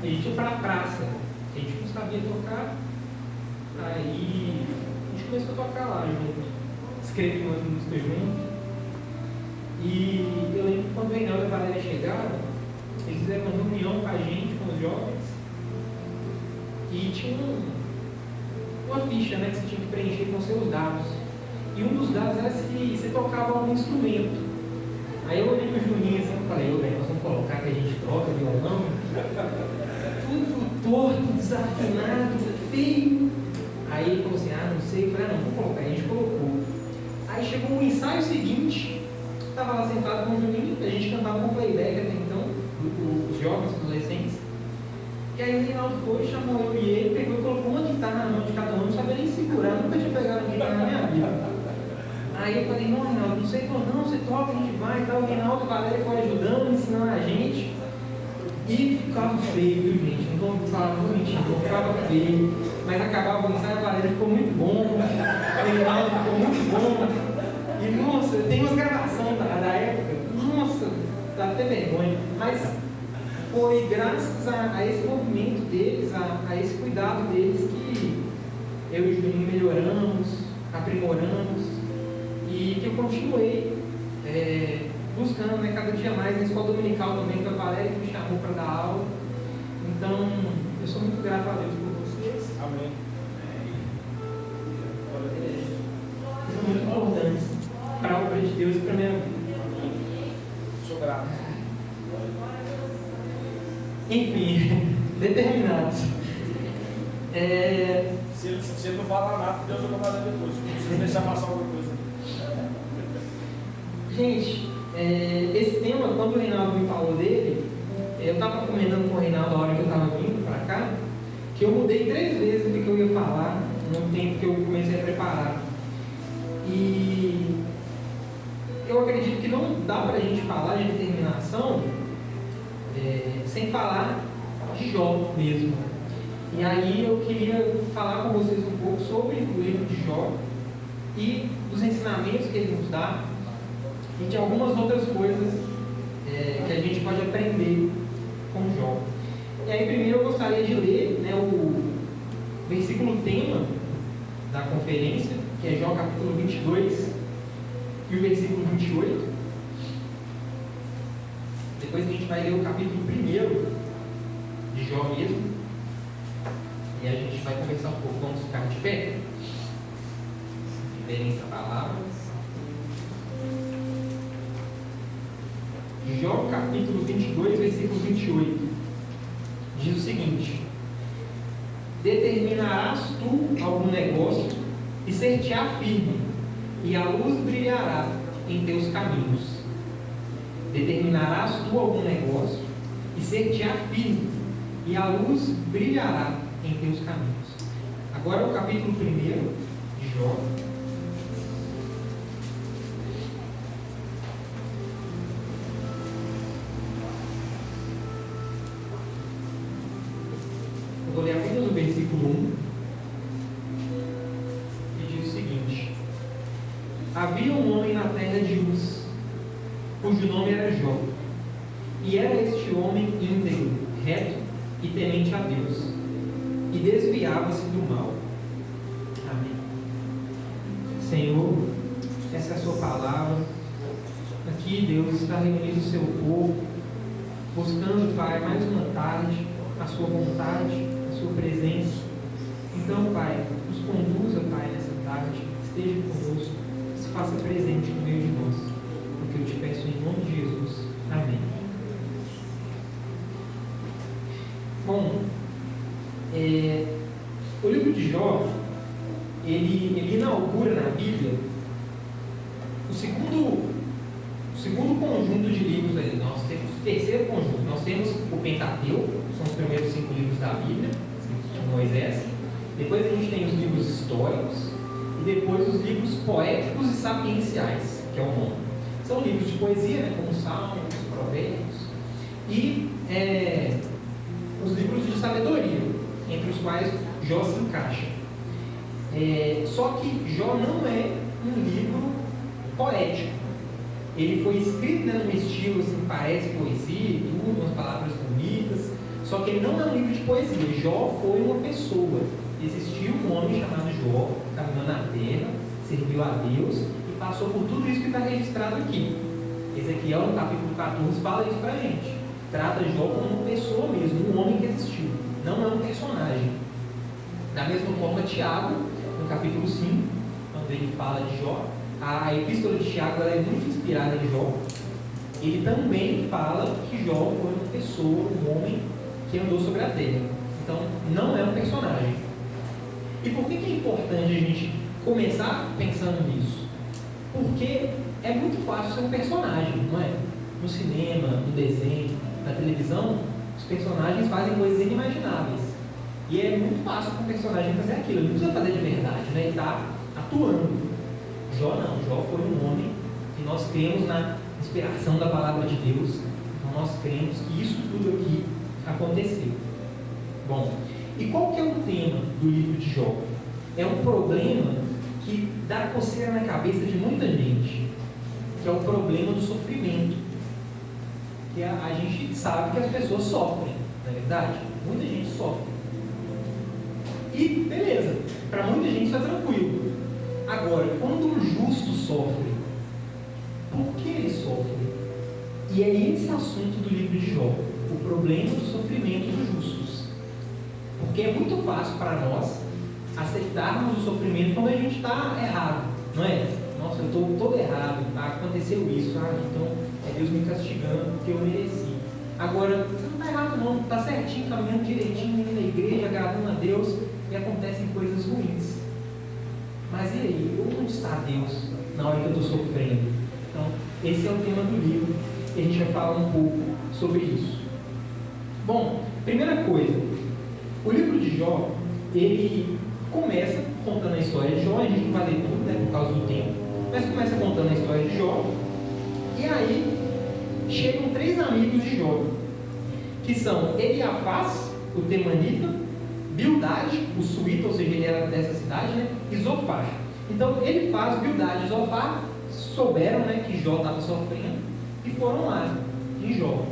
a gente ia para a praça, a gente não sabia tocar, aí a gente começou a tocar lá junto, escrevi umas músicas junto, e eu lembro que quando o Reinaldo e a Valéria chegaram, eles fizeram uma reunião com a gente, com os jovens, e tinha uma ficha, né, que você tinha que preencher com seus dados, e um dos dados era se você tocava algum instrumento. Aí eu olhei pro Juninho assim e falei, velho, nós vamos colocar que a gente toca violão, tudo torto, desafinado, feio. Aí ele falou assim, não sei, eu falei, não, vamos colocar, aí a gente colocou. Aí chegou o ensaio seguinte, estava lá sentado com o Juninho, a gente cantava com playback até então, os jovens, os adolescentes. E aí o Reinaldo foi, chamou eu e ele, pegou e colocou uma guitarra na mão de cada um, não sabia nem segurar, nunca tinha pegado uma guitarra na minha vida. Aí eu falei, não, Reinaldo, não sei, ele falou, não, você toca, a gente vai e tal. O Reinaldo e o Valéria foi ajudando, ensinando a gente. E ficava feio, viu, gente? Não vamos falar, não vou mentir, não ficava feio. Mas acabava o ensaio, a Valéria ficou muito bom, o Reinaldo ficou muito bom. E, nossa, tem umas gravações da época, nossa, dá até vergonha. Mas foi graças a esse movimento deles, a esse cuidado deles, que eu e o Juninho melhoramos, aprimoramos. E que eu continuei buscando, né, cada dia mais na escola dominical também, com a Valéria que me chamou para dar aula. Então, eu sou muito grato a Deus por vocês. Amém. São muito importantes para a obra de Deus e para a minha vida. Sou grato. Enfim, determinados. Se ele não falar nada, Deus vai fazer depois. vai passar alguma coisa. Gente, esse tema, quando o Reinaldo me falou dele, eu estava comentando com o Reinaldo na hora que eu estava vindo para cá, que eu mudei 3 vezes do que eu ia falar no tempo que eu comecei a preparar. E eu acredito que não dá para a gente falar de determinação sem falar de Jó mesmo. E aí eu queria falar com vocês um pouco sobre o livro de Jó e dos ensinamentos que ele nos dá e de algumas outras coisas que a gente pode aprender com Jó. E aí primeiro eu gostaria de ler, né, o versículo tema da conferência, que é Jó capítulo 22 e o versículo 28. Depois a gente vai ler o capítulo 1 de Jó mesmo. E a gente vai conversar um pouco. Vamos ficar de pé? Reverência a palavra. Jó capítulo 22, versículo 28. Diz o seguinte: determinarás tu algum negócio e ser-te-á firme, e a luz brilhará em teus caminhos. Determinarás tu algum negócio e ser-te-á firme, e a luz brilhará em teus caminhos. Agora o capítulo 1 de Jó. Eu vou ler apenas o versículo 1, que diz o seguinte: havia um homem na terra de Uz, cujo nome era Jó, e era este homem íntegro, reto e temente a Deus, e desviava-se do mal. Amém. Senhor, essa é a sua palavra. Aqui Deus está reunindo o seu povo, buscando, Pai, mais uma tarde a sua vontade, a sua presença. Então, Pai, nos conduza, Pai, nessa tarde, esteja conosco, se faça presente no meio de nós, porque eu te peço em nome de Jesus. Amém. Bom, o livro de Jó, ele inaugura na Bíblia o segundo conjunto de livros aí. Nós temos o terceiro conjunto. Nós temos o Pentateuco, que são os primeiros 5 livros da Bíblia, escritos por Moisés. Depois a gente tem os livros históricos e depois os livros poéticos e sapienciais, que é o nome. São livros de poesia, né, como Salmos, Provérbios, e os livros de sabedoria, entre os quais Jó se encaixa. Só que Jó não é um livro poético. Ele foi escrito, né, num estilo assim, parece poesia e tudo, umas palavras bonitas, só que ele não é um livro de poesia. Jó foi uma pessoa. Existiu um homem chamado Jó, caminhou na terra, serviu a Deus e passou por tudo isso que está registrado aqui. Ezequiel, no capítulo 14, fala isso para a gente. Trata Jó como uma pessoa mesmo, um homem que existiu, não é um personagem. Da mesma forma, Tiago, no capítulo 5, quando ele fala de Jó, a epístola de Tiago ela é muito inspirada em Jó. Ele também fala que Jó foi uma pessoa, um homem que andou sobre a terra. Então, não é um personagem. E por que é importante a gente começar pensando nisso? Porque é muito fácil ser um personagem, não é? No cinema, no desenho, na televisão, os personagens fazem coisas inimagináveis. E é muito fácil para um personagem fazer aquilo. Ele não precisa fazer de verdade, né? Ele está atuando. Jó não. Jó foi um homem que nós cremos na inspiração da palavra de Deus. Então nós cremos que isso tudo aqui aconteceu. Bom, e qual que é o tema do livro de Jó? É um problema que dá coceira na cabeça de muita gente, que é o problema do sofrimento. Que a gente sabe que as pessoas sofrem, não é verdade? Muita gente sofre. E beleza, para muita gente isso é tranquilo. Agora, quando um justo sofre, por que ele sofre? E é esse assunto do livro de Jó, o problema do sofrimento dos justos. Porque é muito fácil para nós aceitarmos o sofrimento quando a gente está errado, não é? Nossa, eu estou todo errado, aconteceu isso, então é Deus me castigando porque eu mereci. Agora, você não está errado não, está certinho, caminhando direitinho, indo na igreja, agradando a Deus, e acontecem coisas ruins. Mas e aí? Um onde está Deus na hora que eu estou sofrendo? Então, esse é o tema do livro e a gente vai falar um pouco sobre isso. Bom, primeira coisa, o livro de Jó, ele começa contando a história de Jó, a gente não vai ler tudo, né, por causa do tempo, mas começa contando a história de Jó, e aí chegam 3 amigos de Jó, que são Eliafaz, o temanita, Bildade, o suíta, ou seja, ele era dessa cidade, né, e Zofar. Então, Elifaz, Bildade e Zofar souberam, né, que Jó estava sofrendo e foram lá em Jó.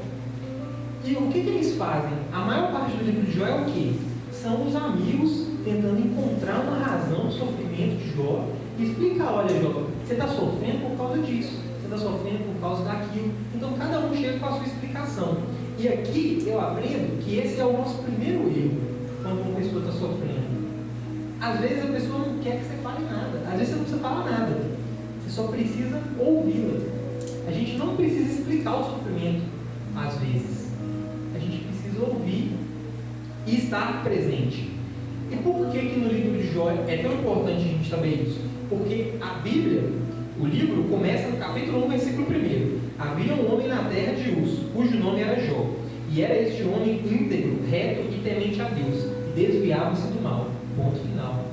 E o que eles fazem? A maior parte do livro de Jó é o quê? São os amigos tentando encontrar uma razão do sofrimento de Jó e explicar: olha, Jó, você está sofrendo por causa disso, você está sofrendo por causa daquilo. Então cada um chega com a sua explicação. E aqui eu aprendo que esse é o nosso primeiro erro quando uma pessoa está sofrendo. Às vezes a pessoa não quer que você fale nada, às vezes você não precisa falar nada, você só precisa ouvi-la. A gente não precisa explicar o sofrimento, às vezes. A gente precisa ouvir e estar presente. E por que no livro de Jó é tão importante a gente saber isso? Porque a Bíblia, o livro, começa no capítulo 1, versículo 1. Havia um homem na terra de Uz, cujo nome era Jó. E era este homem íntegro, reto e temente a Deus, e desviava-se do mal. Ponto final.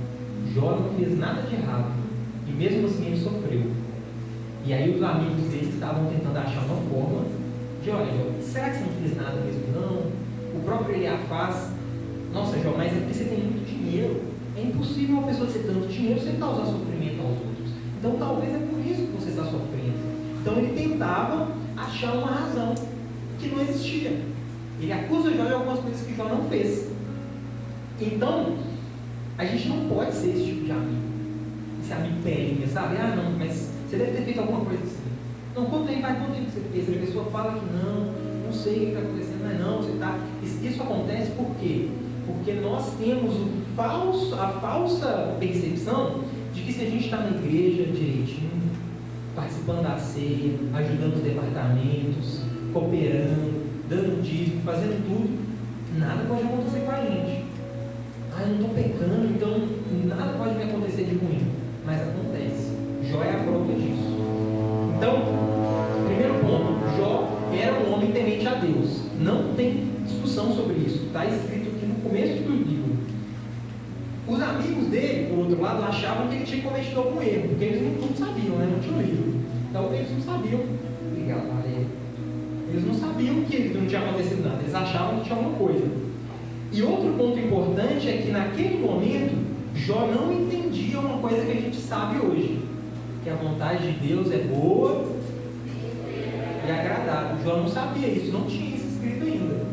Jó não fez nada de errado, e mesmo assim ele sofreu. E aí os amigos dele estavam tentando achar uma forma de: olha, Jó, será que você não fez nada mesmo não? O próprio Eliafaz: nossa, Jó, mas é porque você tem muito dinheiro. É impossível uma pessoa ter tanto dinheiro sem causar sofrimento aos outros. Então talvez é por isso que você está sofrendo. Então ele tentava achar uma razão que não existia. Ele acusa Jó de algumas coisas que Jó não fez. Então, a gente não pode ser esse tipo de amigo. Esse amigo pelinha, sabe? Ah, não, mas você deve ter feito alguma coisa assim. Não, conta aí, vai, conta aí o que você fez. A pessoa fala que não sei o que está acontecendo, mas não, você está... Isso acontece por quê? Porque nós temos a falsa percepção de que se a gente está na igreja direitinho, participando da ceia, ajudando os departamentos, cooperando, dando dízimo, fazendo tudo, nada pode acontecer com a gente. Ah, eu não estou pecando, então nada pode me acontecer de ruim. Mas acontece. Jó é a prova disso. Então, primeiro ponto, Jó era um homem temente a Deus. Não tem discussão sobre isso. Está escrito aqui no começo do livro. Os amigos dele, por outro lado, achavam que ele tinha cometido algum erro, porque eles não sabiam, né? Não tinham livro. Então eles não sabiam. Obrigado, Maria. Eles não sabiam que não tinha acontecido nada. Eles achavam que tinha alguma coisa. E outro ponto importante é que naquele momento, Jó não entendia uma coisa que a gente sabe hoje. Que a vontade de Deus é boa e agradável. Jó não sabia isso, não tinha isso escrito ainda.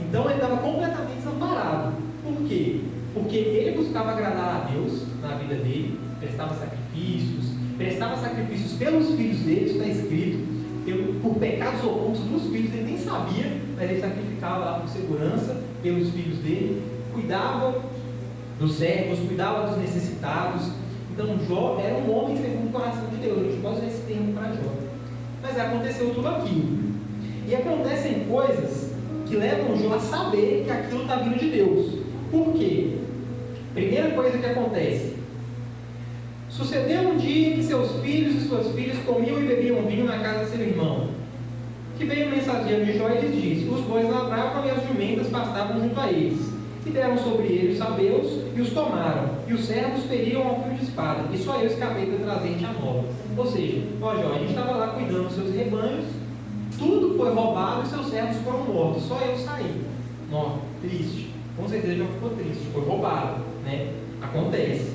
Então ele estava completamente desamparado. Por quê? Porque ele buscava agradar a Deus na vida dele, prestava sacrifícios pelos filhos dele, está escrito, por pecados ocultos dos filhos, ele nem sabia, mas ele sacrificava lá por segurança pelos filhos dele, cuidava dos servos, cuidava dos necessitados. Então Jó era um homem segundo o coração de Deus. A gente pode usar esse termo para Jó. Mas aconteceu tudo aquilo. E acontecem coisas que levam Jó a saber que aquilo está vindo de Deus. Por quê? Primeira coisa que acontece: sucedeu um dia em que seus filhos e suas filhas comiam e bebiam vinho na casa de seu irmão, que veio o mensageiro de Jó e lhes disse: os bois lavravam e as jumentas pastavam junto a eles, e deram sobre eles os abeus e os tomaram, e os servos feriam ao fio de espada, e só eu escapei para trazer-te a nova. Ou seja, ó Jó, a gente estava lá cuidando dos seus rebanhos, tudo foi roubado e seus servos foram mortos, só eu saí. Nó, triste. Com certeza já ficou triste, foi roubado, né? Acontece.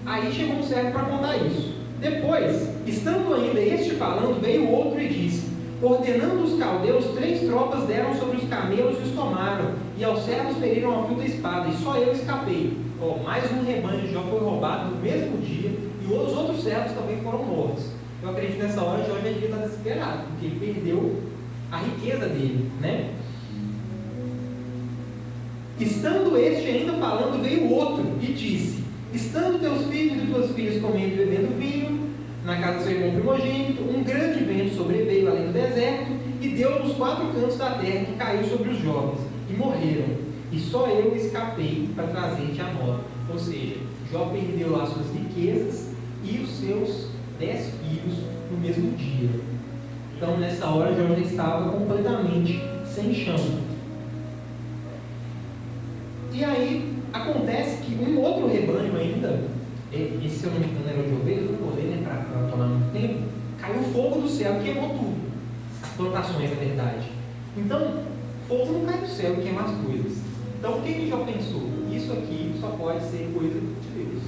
Aí chegou um servo para contar isso. Depois, estando ainda este falando, veio outro e disse: ordenando os caldeus, 3 tropas deram sobre os camelos e os tomaram, e aos servos feriram ao fio da espada, e só eu escapei. Mais um rebanho de Jó foi roubado no mesmo dia, e os outros servos também foram mortos. Eu acredito que nessa hora Jó já devia estar desesperado, porque ele perdeu a riqueza dele, né? Estando este ainda falando, veio outro e disse: estando teus filhos e tuas filhas comendo e bebendo vinho na casa do seu irmão primogênito, um grande vento sobreveio além do deserto e deu nos 4 cantos da terra, que caiu sobre os jovens e morreram, e só eu escapei para trazer-te a nova. Ou seja, Jó perdeu lá suas riquezas e os seus 10 filhos no mesmo dia. Então, nessa hora, Jó já estava completamente sem chão. E aí, acontece que um outro rebanho ainda, esse, se eu não me engano, era de ovelhas, eu não vou ler, né, para tomar muito tempo, caiu fogo do céu e queimou tudo. As plantações, na verdade. Então, fogo não cai do céu e queima as coisas. Então, o que Jó pensou? Isso aqui só pode ser coisa de Deus.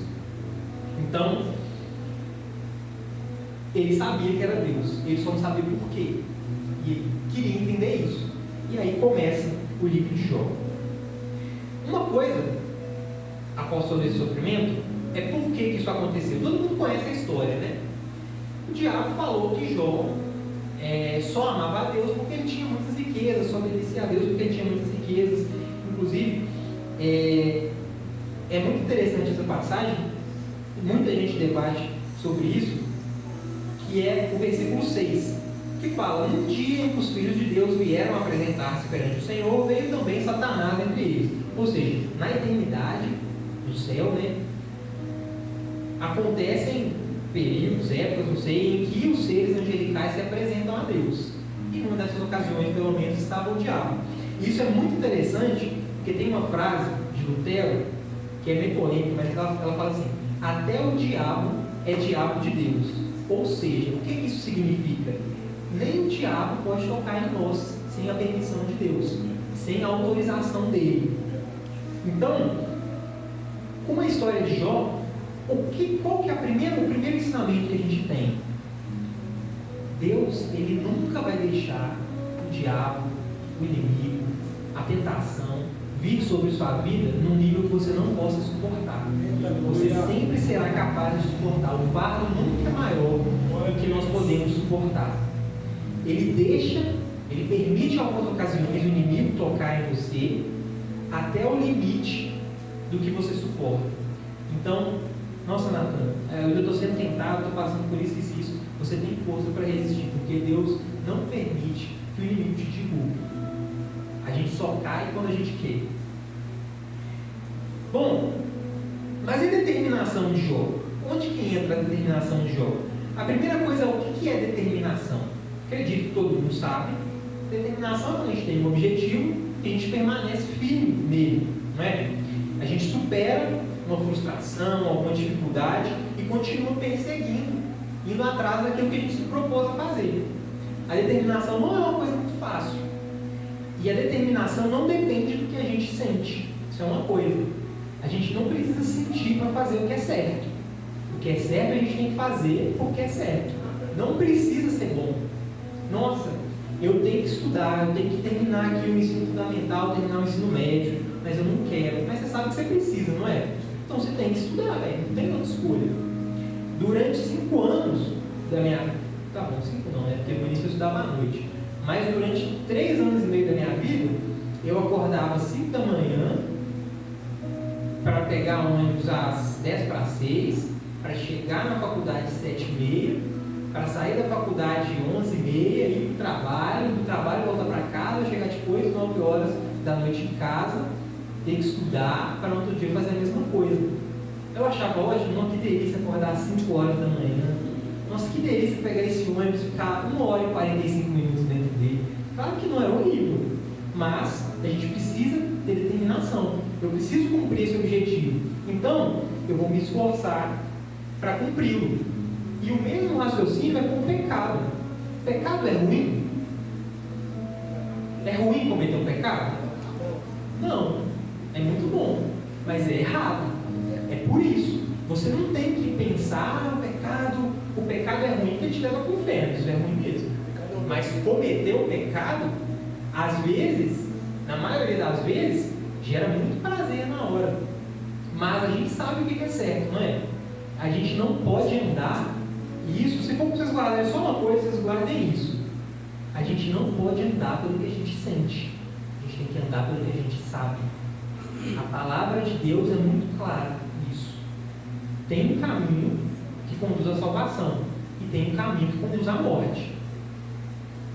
Então, ele sabia que era Deus, ele só não sabia por quê. E ele queria entender isso. E aí começa o livro de Jó. Uma coisa, após todo esse sofrimento, é por que isso aconteceu. Todo mundo conhece a história, né? O diabo falou que Jó só amava a Deus porque ele tinha muitas riquezas, só obedecia a Deus porque ele tinha muitas riquezas. Inclusive, é muito interessante essa passagem, muita gente debate sobre isso, que é o versículo 6, que fala: um dia em que os filhos de Deus vieram apresentar-se perante o Senhor, veio também Satanás entre eles. Ou seja, na eternidade, no céu, né, acontecem períodos, épocas, não sei, em que os seres angelicais se apresentam a Deus. E numa dessas ocasiões, pelo menos, estava o diabo. Isso é muito interessante, porque tem uma frase de Lutero, que é meio polêmica, mas ela fala assim: até o diabo é diabo de Deus. Ou seja, o que isso significa? Nem o diabo pode tocar em nós sem a permissão de Deus, sem a autorização dele. Então, com a história de Jó, qual que é o primeiro ensinamento que a gente tem? Deus, ele nunca vai deixar o diabo, o inimigo, a tentação vir sobre sua vida num nível que você não possa suportar. Você sempre será capaz de suportar. O fardo nunca é maior do que nós podemos suportar. Ele permite em algumas ocasiões o inimigo tocar em você até o limite do que você suporta. Então, nossa, Natan, eu estou sendo tentado, estou passando por isso e isso. Você tem força para resistir, porque Deus não permite que o inimigo te derrube. A gente só cai quando a gente quer. Bom, mas e a determinação de Jó? Onde que entra a determinação de Jó? A primeira coisa é o que é determinação. Acredito que todo mundo sabe. Determinação é quando a gente tem um objetivo e a gente permanece firme nele, não é? A gente supera uma frustração, alguma dificuldade e continua perseguindo, indo atrás daquilo que a gente se propôs a fazer. A determinação não é uma coisa muito fácil. E a determinação não depende do que a gente sente. Isso é uma coisa. A gente não precisa sentir para fazer o que é certo. O que é certo a gente tem que fazer porque é certo. Não precisa ser bom. Nossa, eu tenho que estudar, eu tenho que terminar aqui o ensino fundamental, terminar o ensino médio, mas eu não quero. Mas você sabe que você precisa, não é? Então você tem que estudar, velho. Não tem outra escolha. Durante 5 anos da minha... Tá bom, 5 não, né? Porque no início eu estudava à noite. Mas durante 3 anos e meio da minha vida, eu acordava às 5 da manhã para pegar ônibus às 10 para 6, para chegar na faculdade às 7h30, para sair da faculdade às 11h30, ir para o trabalho voltar para casa, chegar depois 9 horas da noite em casa, ter que estudar para no outro dia fazer a mesma coisa. Eu achava ótimo, não, que delícia acordar às 5 horas da manhã. Nossa, que delícia pegar esse ônibus e ficar 1 hora e 45 minutos dentro dele. Claro que não é horrível, mas a gente precisa ter determinação. Eu preciso cumprir esse objetivo. Então, eu vou me esforçar para cumpri-lo. E o mesmo raciocínio é com o pecado. O pecado é ruim? É ruim cometer um pecado? Não. É muito bom, mas é errado. É por isso. Você não tem que pensar, o pecado é ruim porque te leva para o inferno. Isso é ruim mesmo. Mas cometer o pecado, às vezes, na maioria das vezes, gera muito prazer na hora. Mas a gente sabe o que é certo, não é? A gente não pode andar, e isso, se for para vocês guardarem só uma coisa, vocês guardem isso. A gente não pode andar pelo que a gente sente. A gente tem que andar pelo que a gente sabe. A palavra de Deus é muito clara nisso. Tem um caminho que conduz à salvação e tem um caminho que conduz à morte.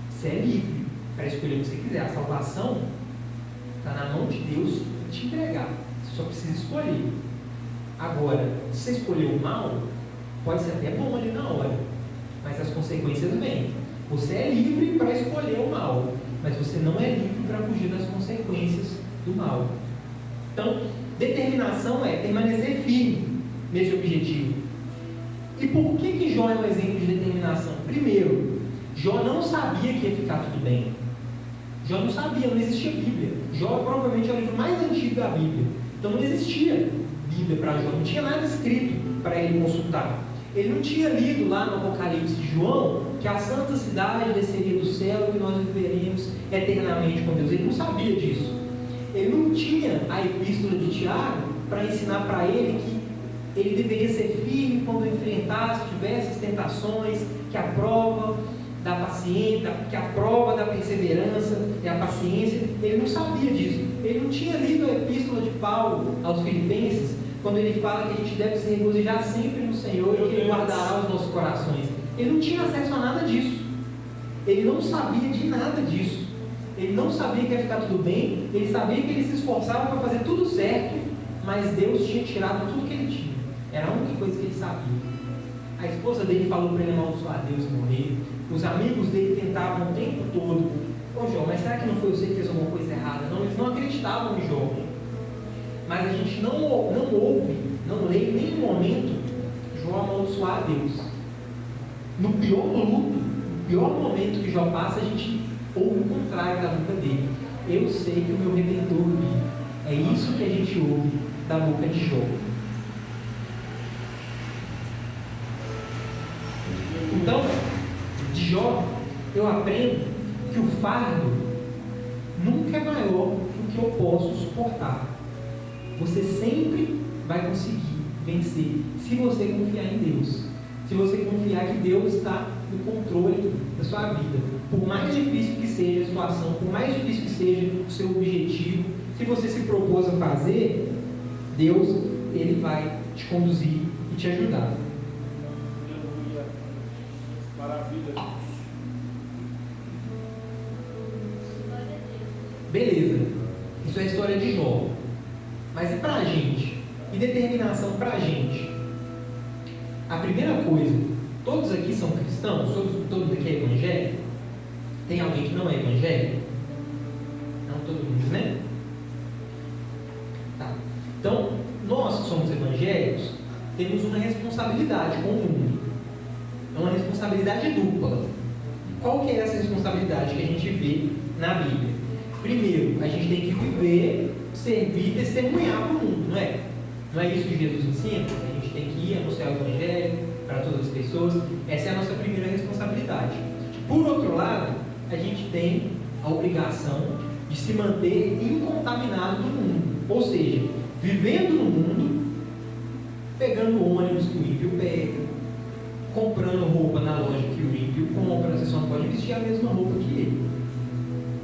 Você é livre para escolher o que você quiser. A salvação está na mão de Deus te entregar. Você só precisa escolher. Agora, se você escolher o mal, pode ser até bom ali na hora, mas as consequências vêm. Você é livre para escolher o mal, mas você não é livre para fugir das consequências do mal. Então, determinação é permanecer firme nesse objetivo. E por que Jó é um exemplo de determinação? Primeiro, Jó não sabia que ia ficar tudo bem. Jó não sabia, não existia Bíblia. Jó provavelmente é o livro mais antigo da Bíblia. Então não existia Bíblia para Jó, não tinha nada escrito para ele consultar. Ele não tinha lido lá no Apocalipse de João que a santa cidade desceria do céu e que nós viveríamos eternamente com Deus. Ele não sabia disso. Ele não tinha a epístola de Tiago para ensinar para ele que ele deveria ser firme quando enfrentasse diversas tentações, que a prova da paciência, que a prova da perseverança é a paciência. Ele não sabia disso. Ele não tinha lido a epístola de Paulo aos Filipenses, quando ele fala que a gente deve se regozijar sempre no Senhor e que Ele guardará os nossos corações. Ele não tinha acesso a nada disso. Ele não sabia de nada disso. Ele não sabia que ia ficar tudo bem. Ele sabia que ele se esforçava para fazer tudo certo, mas Deus tinha tirado tudo que ele tinha. Era a única coisa que ele sabia. A esposa dele falou para ele amaldiçoar Deus e morrer. Os amigos dele tentavam o tempo todo: ô Jó, mas será que não foi você que fez alguma coisa errada? Não, eles não acreditavam em Jó. Mas a gente não ouve, não lê em nenhum momento Jó amaldiçoar a Deus. No pior luto, no pior momento que Jó passa, a gente ouve o contrário da boca dele: eu sei que o meu Redentor vive. É isso que a gente ouve da boca de Jó. Então, de Jó, eu aprendo que o fardo nunca é maior do que eu posso suportar. Você sempre vai conseguir vencer se você confiar em Deus. Se você confiar que Deus está no controle da sua vida. Por mais difícil que seja a situação, por mais difícil que seja o seu objetivo, se você se propôs a fazer, Deus, Ele vai te conduzir e te ajudar. Maravilha. Beleza, isso é a história de Jó. Mas e pra gente? E determinação pra gente? A primeira coisa, todos aqui são cristãos? Todos aqui é evangélico? Tem alguém que não é evangélico? Não, todo mundo, né? Tá. Então, nós que somos evangélicos, temos uma responsabilidade com o mundo. É uma responsabilidade dupla. Qual que é essa responsabilidade que a gente vê na Bíblia? Primeiro, a gente tem que viver, servir e testemunhar para o mundo, não é? Não é isso que Jesus ensina? A gente tem que ir anunciar o Evangelho para todas as pessoas. Essa é a nossa primeira responsabilidade. Por outro lado, a gente tem a obrigação de se manter incontaminado do mundo. Ou seja, vivendo no mundo, pegando ônibus que o ímpio pega, comprando roupa na loja que o ímpio compra. Você só não pode vestir a mesma roupa que ele.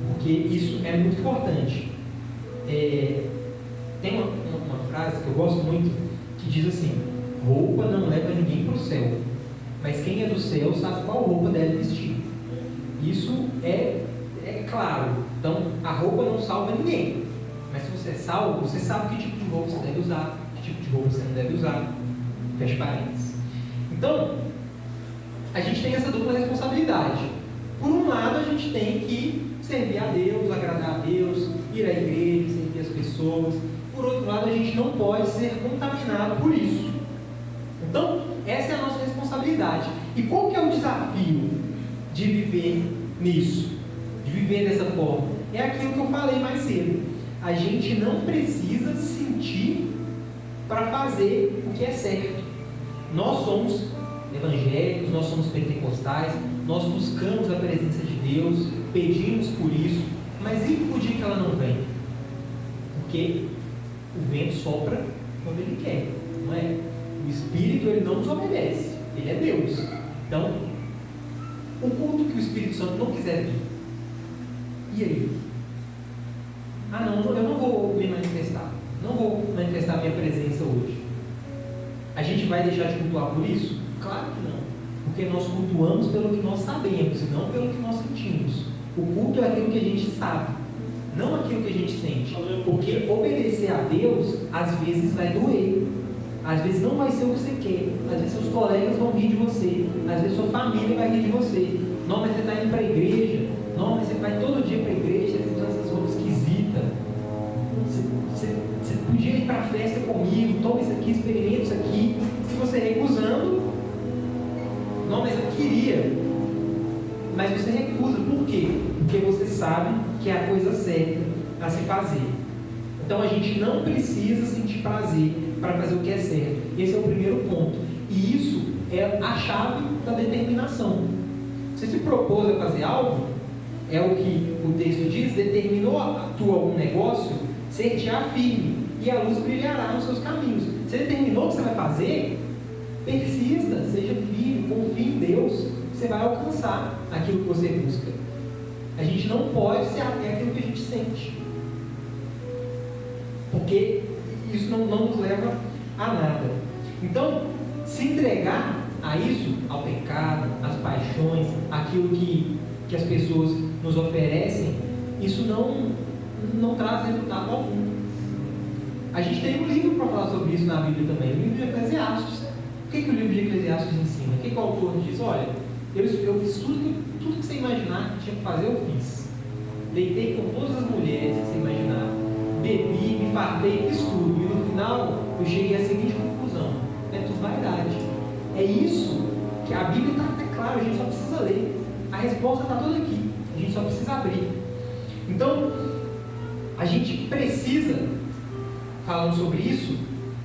Porque isso é muito importante. Tem uma frase que eu gosto muito, que diz assim: roupa não leva ninguém para o céu, mas quem é do céu sabe qual roupa deve vestir. Isso é claro. Então, a roupa não salva ninguém, mas se você é salvo, você sabe que tipo de roupa você deve usar, que tipo de roupa você não deve usar. Fecha parênteses. Então, a gente tem essa dupla responsabilidade. Por um lado, a gente tem que servir a Deus, agradar a Deus, ir à igreja, servir as pessoas. Por outro lado, a gente não pode ser contaminado por isso. Então, essa é a nossa responsabilidade. E qual que é o desafio de viver nisso? De viver dessa forma? É aquilo que eu falei mais cedo. A gente não precisa sentir para fazer o que é certo. Nós somos evangélicos, nós somos pentecostais, nós buscamos a presença de Deus, pedimos por isso, mas e o dia que ela não vem? Porque o vento sopra quando ele quer, não é? O Espírito, ele não nos obedece, ele é Deus. Então, o culto que o Espírito Santo não quiser vir, e aí? Ah não, eu não vou me manifestar, não vou manifestar minha presença hoje. A gente vai deixar de cultuar por isso? Claro que não, porque nós cultuamos pelo que nós sabemos e não pelo que nós sentimos. O culto é aquilo que a gente sabe, não aquilo que a gente sente. Porque obedecer a Deus, às vezes, vai doer. Às vezes não vai ser o que você quer, às vezes seus colegas vão rir de você, às vezes sua família vai rir de você. Não, mas você está indo para a igreja, não, mas você vai todo dia para a igreja, você usa essas roupas esquisitas. Você podia ir para a festa comigo, toma isso aqui, experimenta isso aqui. Se você recusando, não, mas eu queria. Mas você recusa, por quê? Porque você sabe que é a coisa certa a se fazer. Então a gente não precisa sentir prazer para fazer o que é certo. Esse é o primeiro ponto. E isso é a chave da determinação. Você se propôs a fazer algo, é o que o texto diz, determinou a tua algum negócio, ser-te-á firme, e a luz brilhará nos seus caminhos. Você determinou o que você vai fazer, persista, seja firme, confie em Deus, você vai alcançar aquilo que você busca. A gente não pode se ater àquilo que a gente sente, porque isso não nos leva a nada. Então, se entregar a isso, ao pecado, às paixões, aquilo que as pessoas nos oferecem, isso não traz resultado algum. A gente tem um livro para falar sobre isso na Bíblia também, o livro de Eclesiastes. O que o livro de Eclesiastes ensina? O que o autor diz? Olha, eu fiz tudo que você imaginar que tinha que fazer, eu fiz. Deitei com todas as mulheres que você imaginar, bebi, me fartei, fiz tudo. E no final, eu cheguei à seguinte conclusão: é tudo vaidade. É isso que a Bíblia está até claro, a gente só precisa ler. A resposta está toda aqui, a gente só precisa abrir. Então, a gente precisa, falando sobre isso,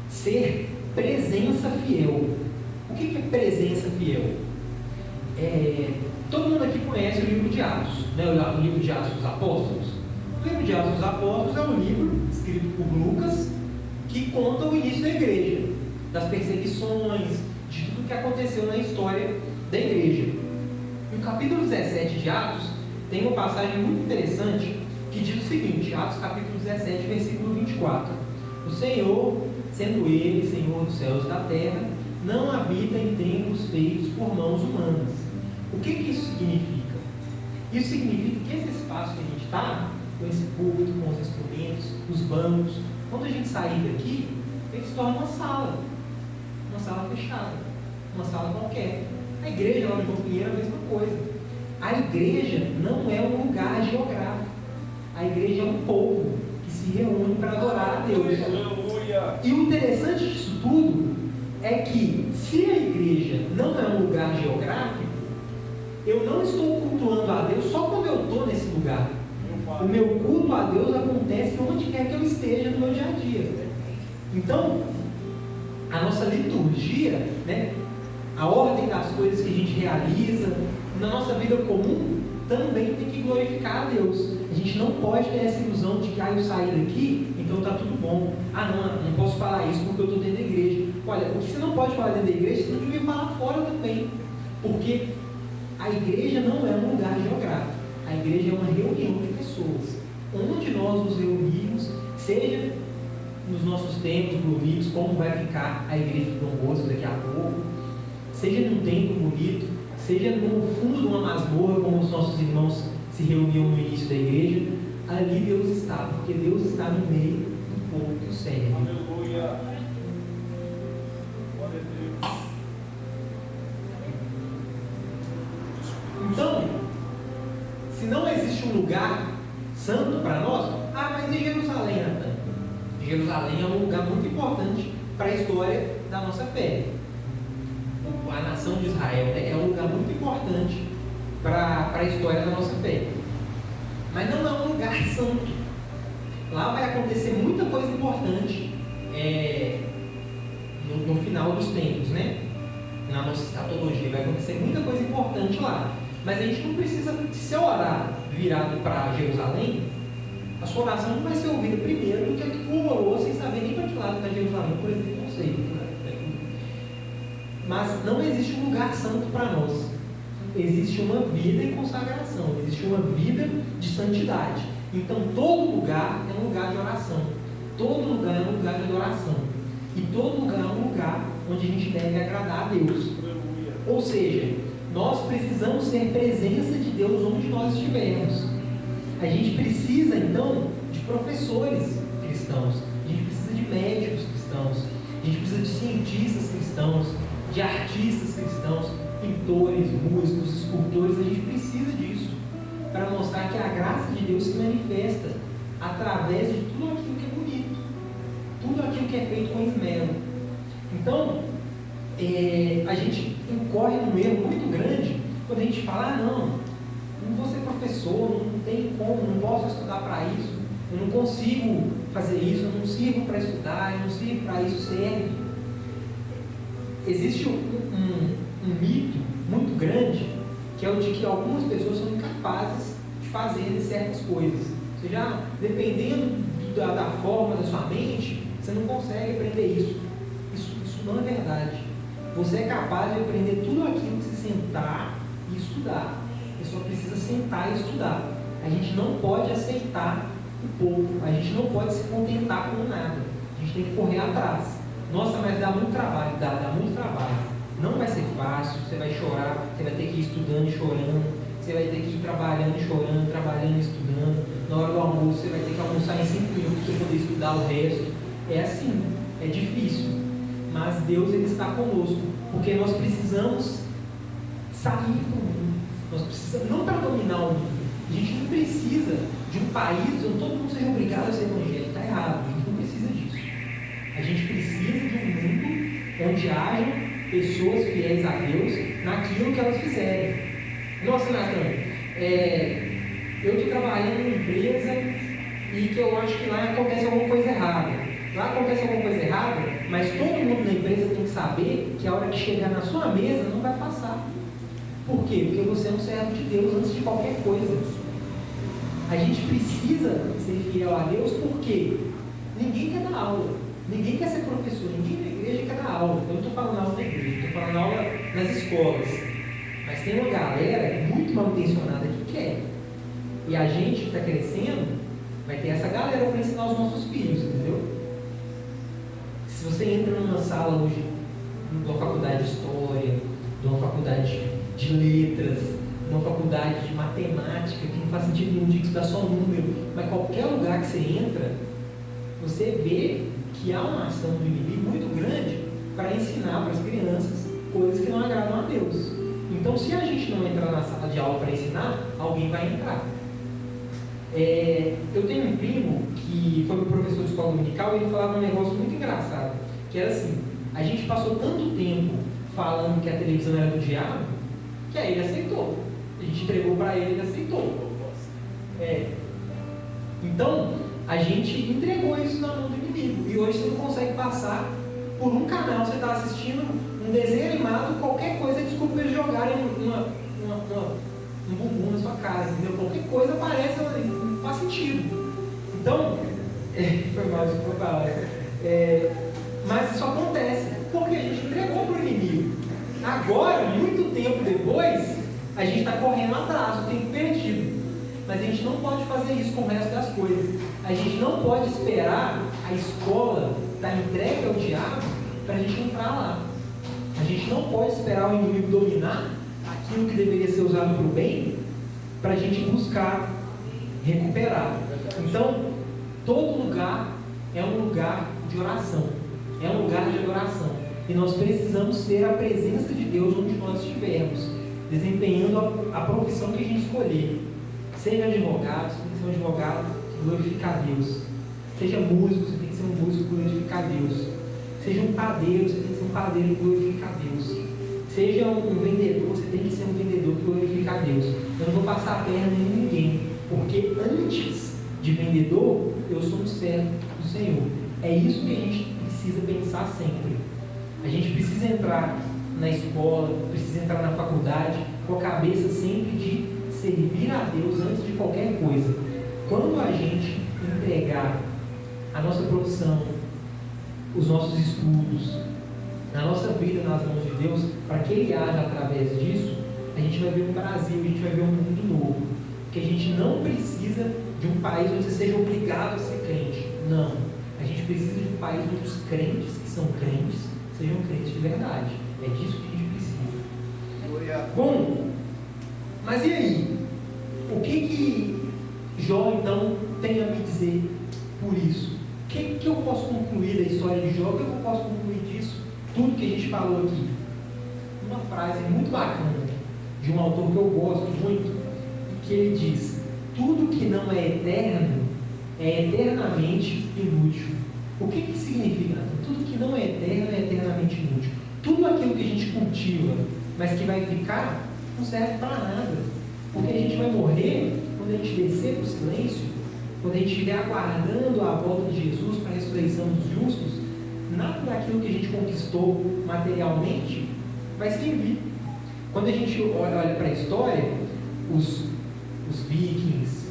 ser presença fiel. O que é presença fiel? Todo mundo aqui conhece o livro de Atos, né? O livro de Atos dos Apóstolos. O livro de Atos dos Apóstolos é um livro escrito por Lucas que conta o início da igreja, das perseguições, de tudo que aconteceu na história da igreja. No capítulo 17 de Atos tem uma passagem muito interessante que diz o seguinte, Atos capítulo 17, versículo 24: o Senhor, sendo Ele Senhor dos céus e da terra, não habita em templos feitos por mãos humanas. O que isso significa? Isso significa que esse espaço que a gente está, com esse púlpito, com os instrumentos, os bancos, quando a gente sair daqui, ele se torna uma sala fechada, uma sala qualquer. A igreja lá de João Pinheiro é a mesma coisa. A igreja não é um lugar geográfico. A igreja é um povo que se reúne para adorar a Deus. E o interessante disso tudo é que, se a igreja não é um lugar geográfico, eu não estou cultuando a Deus só quando eu estou nesse lugar. O meu culto a Deus acontece onde quer que eu esteja no meu dia a dia. Então, a nossa liturgia, né, a ordem das coisas que a gente realiza na nossa vida comum também tem que glorificar a Deus. A gente não pode ter essa ilusão de que eu saí daqui, então está tudo bom. Não posso falar isso porque eu estou dentro da igreja. Olha, o que você não pode falar dentro da igreja, você não devia falar fora também. Porque a igreja não é um lugar geográfico. A igreja é uma reunião de pessoas. Onde nós nos reunimos, seja nos nossos templos bonitos, como vai ficar a igreja de Dom Bosco daqui a pouco, seja num templo bonito, seja no fundo de uma masmorra, como os nossos irmãos se reuniam no início da igreja, ali Deus está, porque Deus está no meio do povo que o serve. Aleluia. Então, se não existe um lugar santo para nós, mas e Jerusalém, Natan? Jerusalém é um lugar muito importante para a história da nossa fé. A nação de Israel, né, é um lugar muito importante para a história da nossa fé. Mas não é um lugar santo. Lá vai acontecer muita coisa importante no final dos tempos, né? Na nossa escatologia vai acontecer muita coisa importante lá. Mas a gente não precisa, se eu orar virado para Jerusalém, a sua oração não vai ser ouvida primeiro do que a que pulou sem saber nem para que lado está Jerusalém, por exemplo, não sei. Mas não existe um lugar santo para nós. Existe uma vida em consagração, existe uma vida de santidade. Então todo lugar é um lugar de oração, todo lugar é um lugar de adoração, e todo lugar é um lugar onde a gente deve agradar a Deus. Ou seja, nós precisamos ser presença de Deus onde nós estivermos. A gente precisa então de professores cristãos, a gente precisa de médicos cristãos, a gente precisa de cientistas cristãos, de artistas cristãos, pintores, músicos, escultores. A gente precisa disso para mostrar que a graça de Deus se manifesta através de tudo aquilo que é bonito, tudo aquilo que é feito com esmero. Então, a gente incorre num erro muito grande quando a gente fala: não vou ser professor, não tem como, não posso estudar para isso, eu não consigo fazer isso, eu não sirvo para estudar, eu não sirvo para isso, serve. Existe um mito muito grande, que é o de que algumas pessoas são incapazes de fazer certas coisas. Ou seja, dependendo da forma da sua mente, você não consegue aprender isso. Isso não é verdade. Você é capaz de aprender tudo aquilo que você sentar e estudar. Você só precisa sentar e estudar. A gente não pode aceitar o pouco. A gente não pode se contentar com nada. A gente tem que correr atrás. Nossa, mas dá muito trabalho. Dá muito trabalho. Não vai ser fácil. Você vai chorar. Você vai ter que ir estudando e chorando. Você vai ter que ir trabalhando e chorando, trabalhando e estudando. Na hora do almoço, você vai ter que almoçar em 5 minutos para poder estudar o resto. É assim. É difícil. Mas Deus, Ele está conosco. Porque nós precisamos sair do mundo. Nós precisamos, não para dominar o mundo. A gente não precisa de um país onde todo mundo seja obrigado a ser evangélico. Está errado. A gente não precisa disso. A gente precisa de um mundo onde hajam pessoas fiéis a Deus naquilo que elas fizerem. Nossa, Natan, eu estou trabalhando em uma empresa e que eu acho que lá acontece alguma coisa errada. Lá acontece alguma coisa errada, mas todo mundo na empresa tem que saber que a hora que chegar na sua mesa não vai passar. Por quê? Porque você é um servo de Deus antes de qualquer coisa. A gente precisa ser fiel a Deus porque ninguém quer dar aula, ninguém quer ser professor, ninguém na igreja quer dar aula. Eu não estou falando aula na igreja, estou falando aula nas escolas. Mas tem uma galera muito mal intencionada que quer. E a gente que está crescendo vai ter essa galera para ensinar os nossos filhos, entendeu? Se você entra numa sala hoje, numa faculdade de história, numa faculdade de letras, numa faculdade de matemática, que não faz sentido nenhum de estudar só número, mas qualquer lugar que você entra, você vê que há uma ação do inimigo muito grande para ensinar para as crianças coisas que não agradam a Deus. Então, se a gente não entrar na sala de aula para ensinar, alguém vai entrar. Eu tenho um primo que foi professor de escola dominical e ele falava um negócio muito engraçado, que era assim: a gente passou tanto tempo falando que a televisão era do diabo, que aí ele aceitou. A gente entregou para ele e ele aceitou. Então, a gente entregou isso na mão do inimigo. E hoje você não consegue passar por um canal, você está assistindo um desenho animado, qualquer coisa, desculpa eles jogarem um bumbum na sua cara, entendeu? Qualquer coisa aparece ali, não faz sentido. Então, foi mal isso que eu falei. Mas isso acontece porque a gente entregou para o inimigo. Agora, muito tempo depois, a gente está correndo atrás, o tempo perdido. Mas a gente não pode fazer isso com o resto das coisas. A gente não pode esperar a escola estar entregue ao diabo para a gente entrar lá. A gente não pode esperar o inimigo dominar aquilo que deveria ser usado para o bem, para a gente buscar recuperar. Então, todo lugar é um lugar de oração, é um lugar de adoração. E nós precisamos ser a presença de Deus onde nós estivermos, desempenhando a profissão que a gente escolher. Seja advogado, você tem que ser um advogado que glorifica a Deus. Seja músico, você tem que ser um músico que glorifica a Deus. Seja um padeiro, você tem que ser um padeiro que glorifica a Deus. Seja um vendedor, você tem que ser um vendedor que glorifica a Deus. Eu não vou passar a perna em ninguém, porque antes de vendedor, eu sou um servo do Senhor. É isso que a gente precisa pensar sempre. A gente precisa entrar na escola, precisa entrar na faculdade com a cabeça sempre de servir a Deus antes de qualquer coisa. Quando a gente entregar a nossa profissão, os nossos estudos, a nossa vida nas mãos de Deus, para que Ele haja através disso, a gente vai ver um Brasil, a gente vai ver um mundo novo. Porque a gente não precisa de um país onde você seja obrigado a ser crente. Não. A gente precisa de um país onde os crentes que são crentes sejam crentes de verdade. É disso que a gente precisa. Bom, mas e aí? O que Jó então tem a me dizer por isso? O que eu posso concluir da história de Jó? O que eu posso concluir disso? tudo que a gente falou aqui. Uma frase muito bacana de um autor que eu gosto muito, que ele diz: tudo que não é eterno é eternamente inútil. O que significa? Tudo que não é eterno é eternamente inútil. Tudo aquilo que a gente cultiva, mas que vai ficar, não serve para nada. Porque a gente vai morrer quando a gente descer para o silêncio, quando a gente estiver aguardando a volta de Jesus para a ressurreição dos justos. Nada daquilo que a gente conquistou materialmente vai servir. Quando a gente olha para a história, os vikings,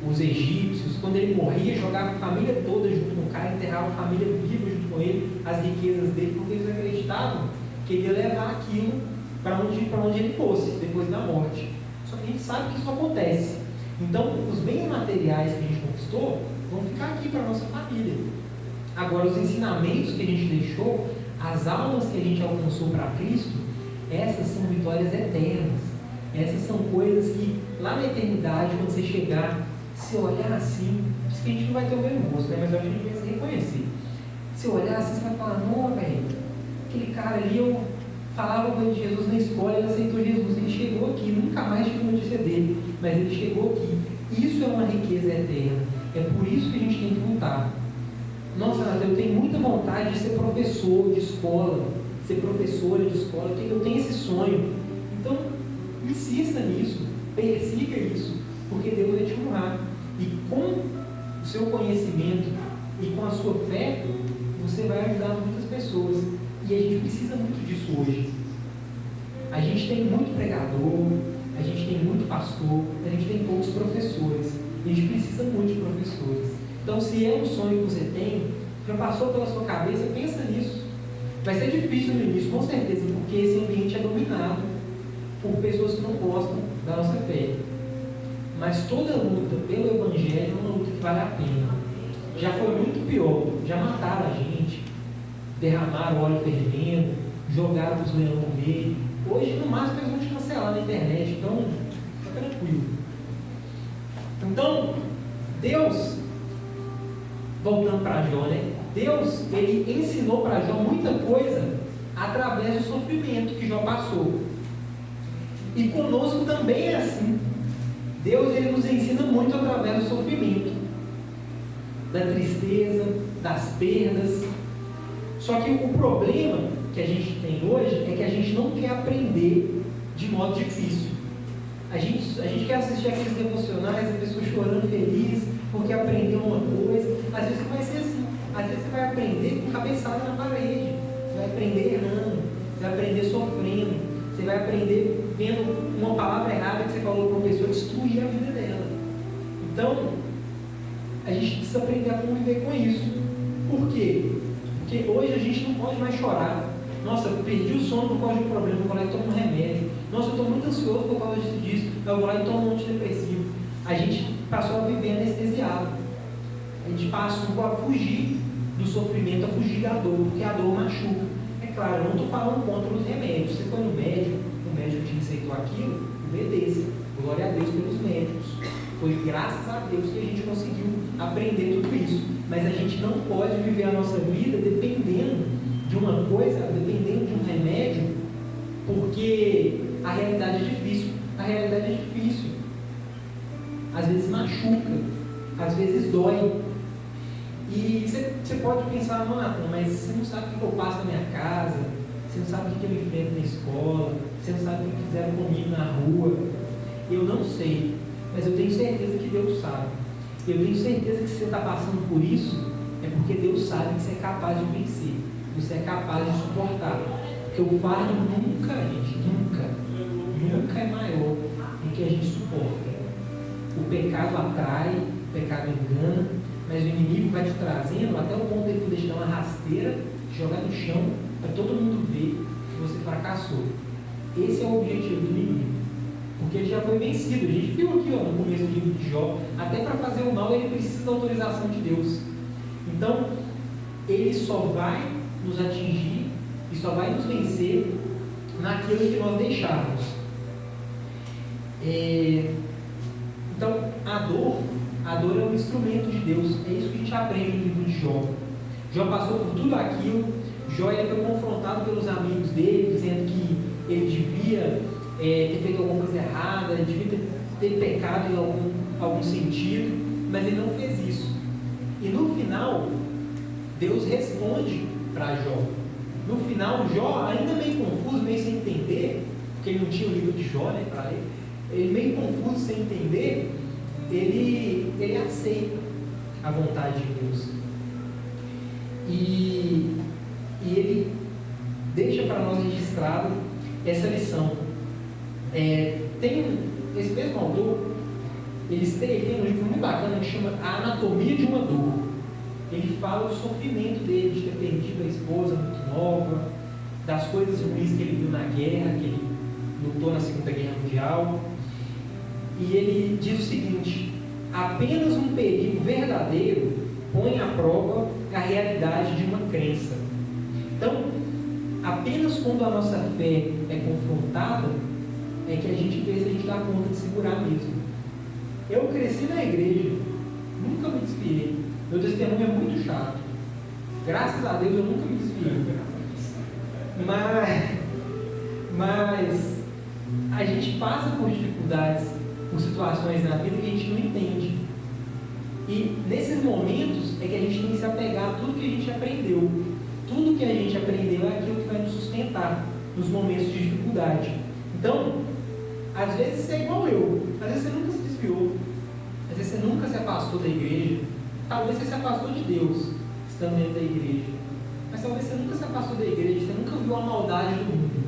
os egípcios, quando ele morria, jogava a família toda junto com o cara, enterrava a família viva junto com ele, as riquezas dele, porque eles acreditavam que ele ia levar aquilo para onde ele fosse, depois da morte. Só que a gente sabe que isso acontece. Então, os bens materiais que a gente conquistou vão ficar aqui para a nossa família. Agora, os ensinamentos que a gente deixou, as almas que a gente alcançou para Cristo, essas são vitórias eternas. Essas são coisas que, lá na eternidade, quando você chegar, se olhar assim, diz que a gente não vai ter o mesmo rosto, né? Mas eu acho que a gente vai se reconhecer. Se olhar assim, você vai falar: não, velho, aquele cara ali, eu falava com ele de Jesus na escola, ele aceitou Jesus, ele chegou aqui, nunca mais tive notícia dele, mas ele chegou aqui. Isso é uma riqueza eterna. É por isso que a gente tem que lutar. Nossa, eu tenho muita vontade de ser professor de escola, ser professora de escola, eu tenho esse sonho. Então, insista nisso, persiga isso, porque Deus vai te honrar. E com o seu conhecimento e com a sua fé, você vai ajudar muitas pessoas. E a gente precisa muito disso hoje. A gente tem muito pregador, a gente tem muito pastor, a gente tem poucos professores. A gente precisa muito de professores. Então, se é um sonho que você tem, já passou pela sua cabeça, pensa nisso. Vai ser difícil no início, com certeza, porque esse ambiente é dominado por pessoas que não gostam da nossa fé. Mas toda luta pelo Evangelho é uma luta que vale a pena. Já foi muito pior, já mataram a gente, derramaram óleo fervendo, jogaram os leões no meio. Hoje, no máximo, eles vão te cancelar na internet, então, fica tranquilo. Então, Deus, voltando para Jó, né? Deus, ele ensinou para Jó muita coisa através do sofrimento que Jó passou. E conosco também é assim. Deus, ele nos ensina muito através do sofrimento, da tristeza, das perdas. Só que o problema que a gente tem hoje é que a gente não quer aprender de modo difícil. A gente quer assistir aqueles devocionais, a pessoa chorando feliz porque aprendeu uma coisa. Às vezes vai ser assim. Às vezes você vai aprender com cabeçada na parede. Você vai aprender errando. Você vai aprender sofrendo. Você vai aprender vendo uma palavra errada que você falou para uma pessoa destruir a vida dela. Então, a gente precisa aprender a conviver com isso. Por quê? Porque hoje a gente não pode mais chorar. Nossa, eu perdi o sono por causa de um problema, eu vou lá e tomo um remédio. Nossa, eu estou muito ansioso por causa disso, eu vou lá e tomo um antidepressivo. A gente passou a viver anestesiado. A gente passou a fugir do sofrimento, a fugir da dor, porque a dor machuca. É claro, eu não estou falando contra os remédios. Você foi no médico, o médico te receitou aquilo, obedeça. Glória a Deus pelos médicos. Foi graças a Deus que a gente conseguiu aprender tudo isso. Mas a gente não pode viver a nossa vida dependendo de uma coisa, dependendo de um remédio, porque a realidade é difícil. A realidade é difícil. Às vezes machuca, às vezes dói. E você pode pensar: não, Natan, mas você não sabe o que eu passo na minha casa, você não sabe o que eu enfrento na escola, você não sabe o que fizeram comigo na rua. Eu não sei, mas eu tenho certeza que Deus sabe. Eu tenho certeza que se você está passando por isso, é porque Deus sabe que você é capaz de vencer, você é capaz de suportar. Porque o fardo nunca é maior do que a gente suporta. O pecado atrai, o pecado engana, mas o inimigo vai te trazendo até o ponto de ele poder te dar uma rasteira, te jogar no chão, para todo mundo ver que você fracassou. Esse é o objetivo do inimigo. Porque ele já foi vencido. A gente viu aqui, no começo do livro de Jó, até para fazer o mal ele precisa da autorização de Deus. Então, ele só vai nos atingir e só vai nos vencer naquilo que nós deixarmos. Então, a dor é um instrumento de Deus. É isso que a gente aprende no livro de Jó. Jó passou por tudo aquilo, Jó ele foi confrontado pelos amigos dele, dizendo que ele devia ter feito alguma coisa errada, ele devia ter pecado em algum sentido, mas ele não fez isso. E no final, Deus responde para Jó. No final, Jó, ainda meio confuso, meio sem entender, porque ele não tinha o livro de Jó, né, para ele meio confuso, sem entender, ele aceita a vontade de Deus. E ele deixa para nós registrado essa lição. Tem esse mesmo autor, tem um livro muito bacana que chama A Anatomia de uma Dor. Ele fala do sofrimento dele, de ter perdido a esposa muito nova, das coisas ruins que ele viu na guerra, que ele lutou na Segunda Guerra Mundial. E ele diz o seguinte: apenas um perigo verdadeiro põe à prova a realidade de uma crença. Então, apenas quando a nossa fé é confrontada, é que a gente vê se a gente dá conta de segurar mesmo. Eu cresci na igreja, nunca me desviei. Meu testemunho é muito chato. Graças a Deus eu nunca me desviei. Mas a gente passa por dificuldades, por situações na vida que a gente não entende. E nesses momentos é que a gente tem que se apegar a tudo que a gente aprendeu. Tudo que a gente aprendeu é aquilo que vai nos sustentar nos momentos de dificuldade. Então, às vezes você é igual eu. Às vezes você nunca se desviou. Às vezes você nunca se afastou da igreja. Talvez você se afastou de Deus, estando dentro da igreja. Mas talvez você nunca se afastou da igreja. Você nunca viu a maldade do mundo.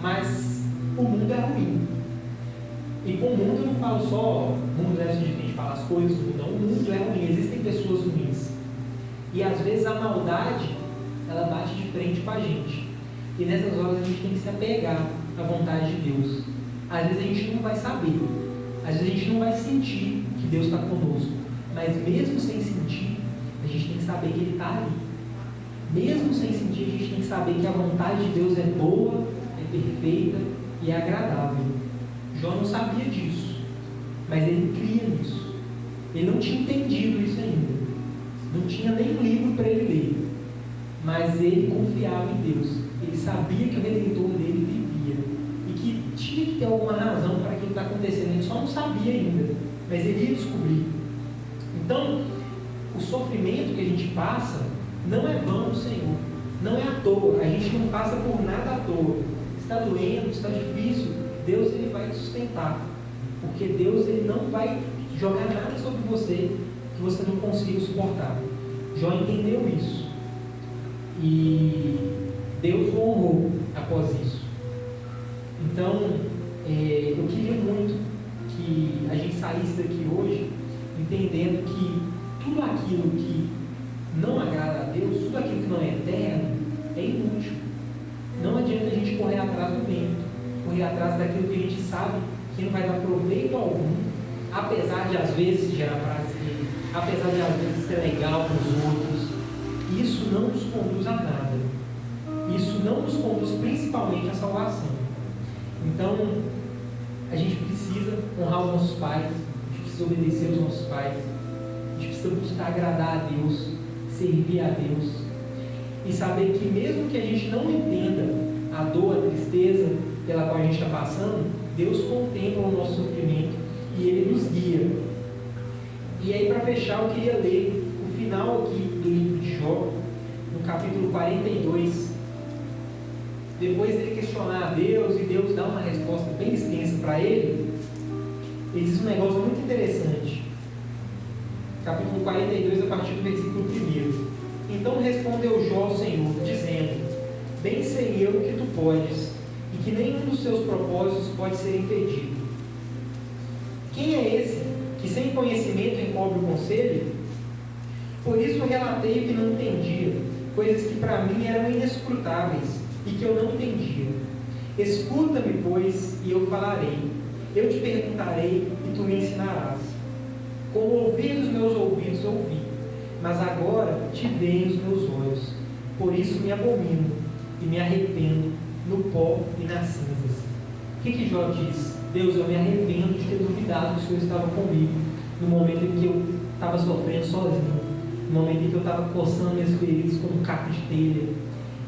Mas o mundo é ruim. E com o mundo eu não falo só, o mundo é assim, a gente fala as coisas do mundo, não. O mundo é ruim, existem pessoas ruins. E às vezes a maldade, ela bate de frente com a gente. E nessas horas a gente tem que se apegar à vontade de Deus. Às vezes a gente não vai saber, às vezes a gente não vai sentir que Deus está conosco. Mas mesmo sem sentir, a gente tem que saber que Ele está ali. Mesmo sem sentir, a gente tem que saber que a vontade de Deus é boa, é perfeita e é agradável. Jó não sabia disso, mas ele cria nisso. Ele não tinha entendido isso ainda. Não tinha nem um livro para ele ler. Mas ele confiava em Deus. Ele sabia que o Redentor dele vivia. E que tinha que ter alguma razão para aquilo que está acontecendo. Ele só não sabia ainda, mas ele ia descobrir. Então, o sofrimento que a gente passa não é vão no Senhor. Não é à toa. A gente não passa por nada à toa. Está doendo, está difícil. Deus ele vai te sustentar, porque Deus ele não vai jogar nada sobre você que você não consiga suportar. Jó entendeu isso e Deus o honrou após isso. Então eu queria muito que a gente saísse daqui hoje entendendo que tudo aquilo que não agrada a Deus, tudo aquilo que não é eterno, é inútil. Não adianta a gente correr atrás do vento, correr atrás daquilo que a gente sabe que não vai dar proveito algum, apesar de às vezes gerar prazer, apesar de às vezes ser legal para os outros. Isso não nos conduz a nada. Isso não nos conduz principalmente à salvação. Então, a gente precisa honrar os nossos pais, a gente precisa obedecer os nossos pais, a gente precisa buscar agradar a Deus, servir a Deus, e saber que mesmo que a gente não entenda a dor, a tristeza pela qual a gente está passando, Deus contempla o nosso sofrimento e Ele nos guia. E aí, para fechar, eu queria ler o final aqui do livro de Jó, no capítulo 42. Depois dele questionar a Deus e Deus dá uma resposta bem extensa para ele, ele diz um negócio muito interessante. Capítulo 42, a partir do versículo 1. Então respondeu Jó ao Senhor, dizendo: bem sei eu que tu podes, e que nenhum dos seus propósitos pode ser impedido. Quem é esse que sem conhecimento encobre o conselho? Por isso relatei o que não entendia, coisas que para mim eram inescrutáveis e que eu não entendia. Escuta-me, pois, e eu falarei. Eu te perguntarei e tu me ensinarás. Com o ouvir dos meus ouvidos ouvi, mas agora te veem os meus olhos. Por isso me abomino e me arrependo no pó e nas cinzas. O que Jó diz? Deus, eu me arrependo de ter duvidado que o Senhor estava comigo no momento em que eu estava sofrendo sozinho, no momento em que eu estava coçando minhas feridas com um caco de telha.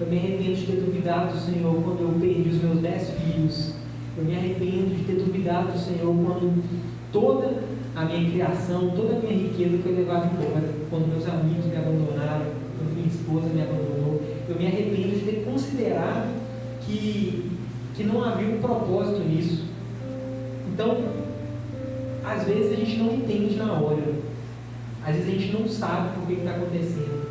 Eu me arrependo de ter duvidado do Senhor quando eu perdi os meus 10 filhos. Eu me arrependo de ter duvidado do Senhor quando toda a minha criação, toda a minha riqueza foi levada embora, quando meus amigos me abandonaram, quando minha esposa me abandonou. Eu me arrependo de ter considerado que não havia um propósito nisso. Então, às vezes a gente não entende na hora, às vezes a gente não sabe por que está acontecendo,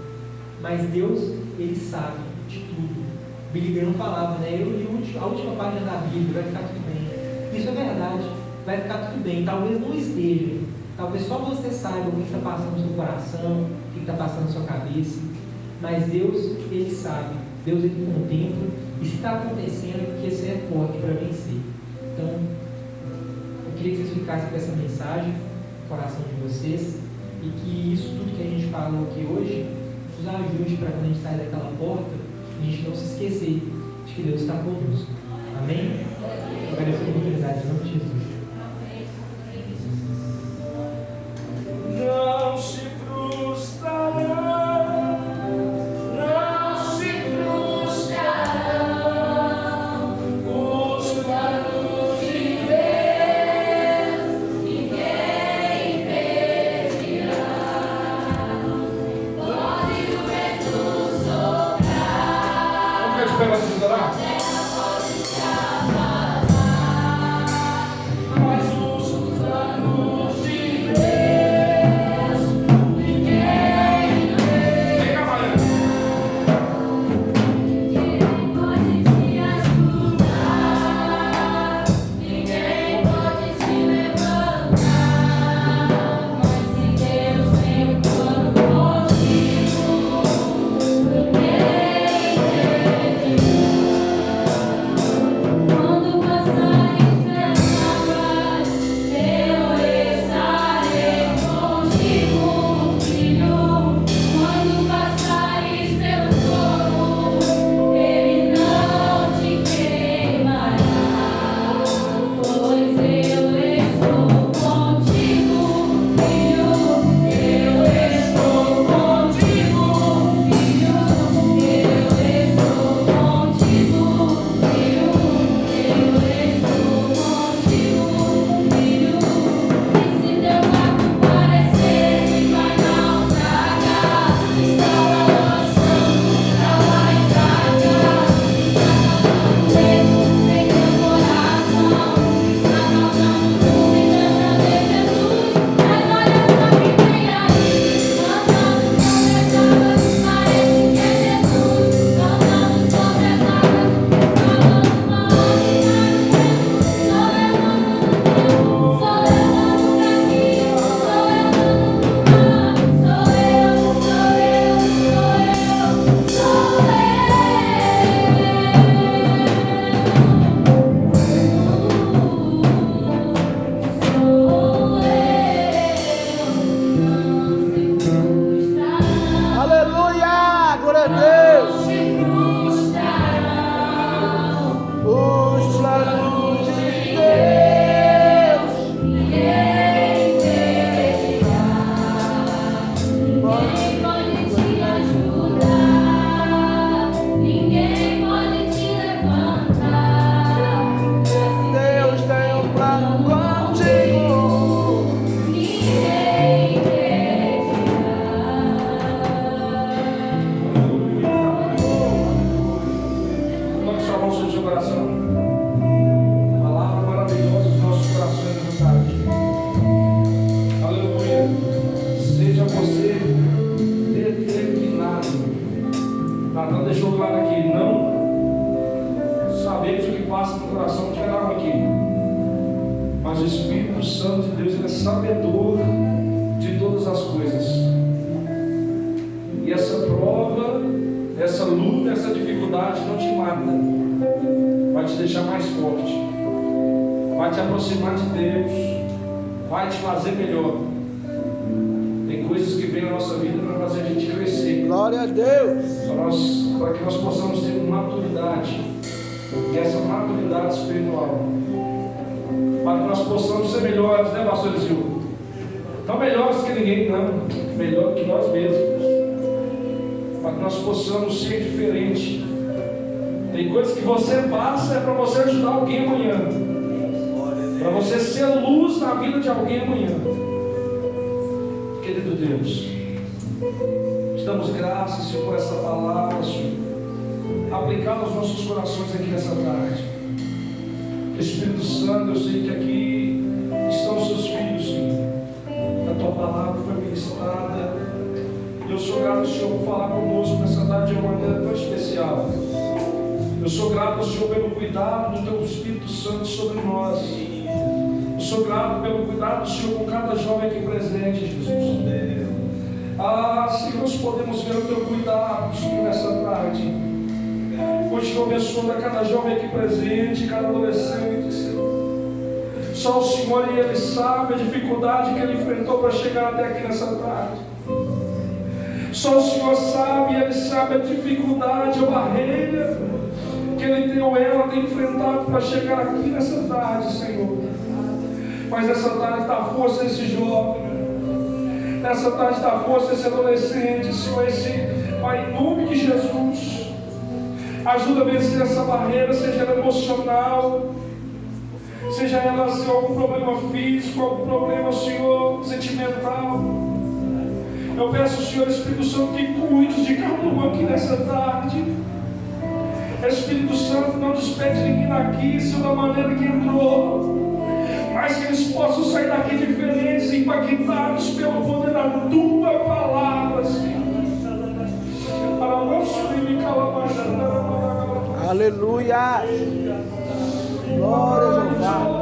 mas Deus, Ele sabe de tudo. Billy Graham falava, né? Eu li a última página da Bíblia, vai ficar tudo bem. Isso é verdade, vai ficar tudo bem. Talvez não esteja, talvez só você saiba o que está passando no seu coração, o que está passando na sua cabeça, mas Deus, Ele sabe, Deus, Ele contempla, e se está acontecendo é porque você é forte para vencer. Então, eu queria que vocês ficassem com essa mensagem no coração de vocês, e que isso tudo que a gente falou aqui hoje nos ajude para quando a gente sair daquela porta, a gente não se esquecer de que Deus está conosco. Amém? Eu agradeço a oportunidade, em nome de Jesus. Não se frustrarão. Para que nós possamos ter maturidade, e essa maturidade espiritual, para que nós possamos ser melhores, né, pastor Zil? Não melhores que ninguém, não, melhor que nós mesmos, para que nós possamos ser diferentes, Tem coisas que você passa é para você ajudar alguém amanhã. Para você ser luz na vida de alguém amanhã. Querido Deus, te damos graças, Senhor, por essa palavra, Senhor, aplicada aos nossos corações aqui nessa tarde. Espírito Santo, eu sei que aqui estão os seus filhos, Senhor. A tua palavra foi ministrada. Eu sou grato, Senhor, por falar conosco nessa tarde de uma maneira tão especial. Eu sou grato, Senhor, pelo cuidado do teu Espírito Santo sobre nós. Eu sou grato pelo cuidado, Senhor, com cada jovem aqui presente, Jesus. Senhor, nós podemos ver o teu cuidado, Senhor, nessa tarde. Continua abençoando a cada jovem aqui presente, cada adolescente, Senhor. Só o Senhor e Ele sabe a dificuldade que ele enfrentou para chegar até aqui nessa tarde. Só o Senhor sabe, Ele sabe a dificuldade, a barreira que ele tem ou ela tem enfrentado para chegar aqui nessa tarde, Senhor. Mas nessa tarde dá força a esse jovem, nessa tarde dá força a esse adolescente, Senhor, Pai, em nome de Jesus, ajuda a vencer essa barreira, seja ela emocional, seja ela, Senhor, algum problema físico, algum problema, Senhor, sentimental. Eu peço, Senhor, Espírito Santo, que cuide de cada um aqui nessa tarde. Espírito Santo, não despede ninguém daqui, Senhor, da maneira que entrou, mas que eles possam sair daqui diferentes, impactados pelo poder da tua palavra, Senhor. Aleluia! Glória a Jeová!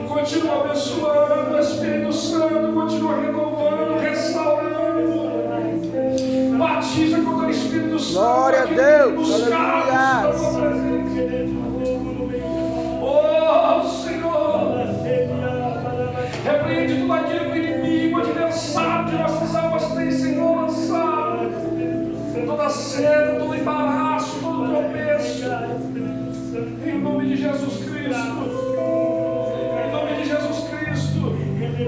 Continua abençoando, Espírito Santo, continua renovando, restaurando. Batiza com o Espírito Santo. Glória a Deus, aleluia. Oh, Senhor, repreende tudo aquilo que o inimigo, o adversário de nossas almas tem, Senhor, lançado. Toda seda, todo embaraço, todo tropeço. Em nome de Jesus Cristo. Em nome de Jesus Cristo. Em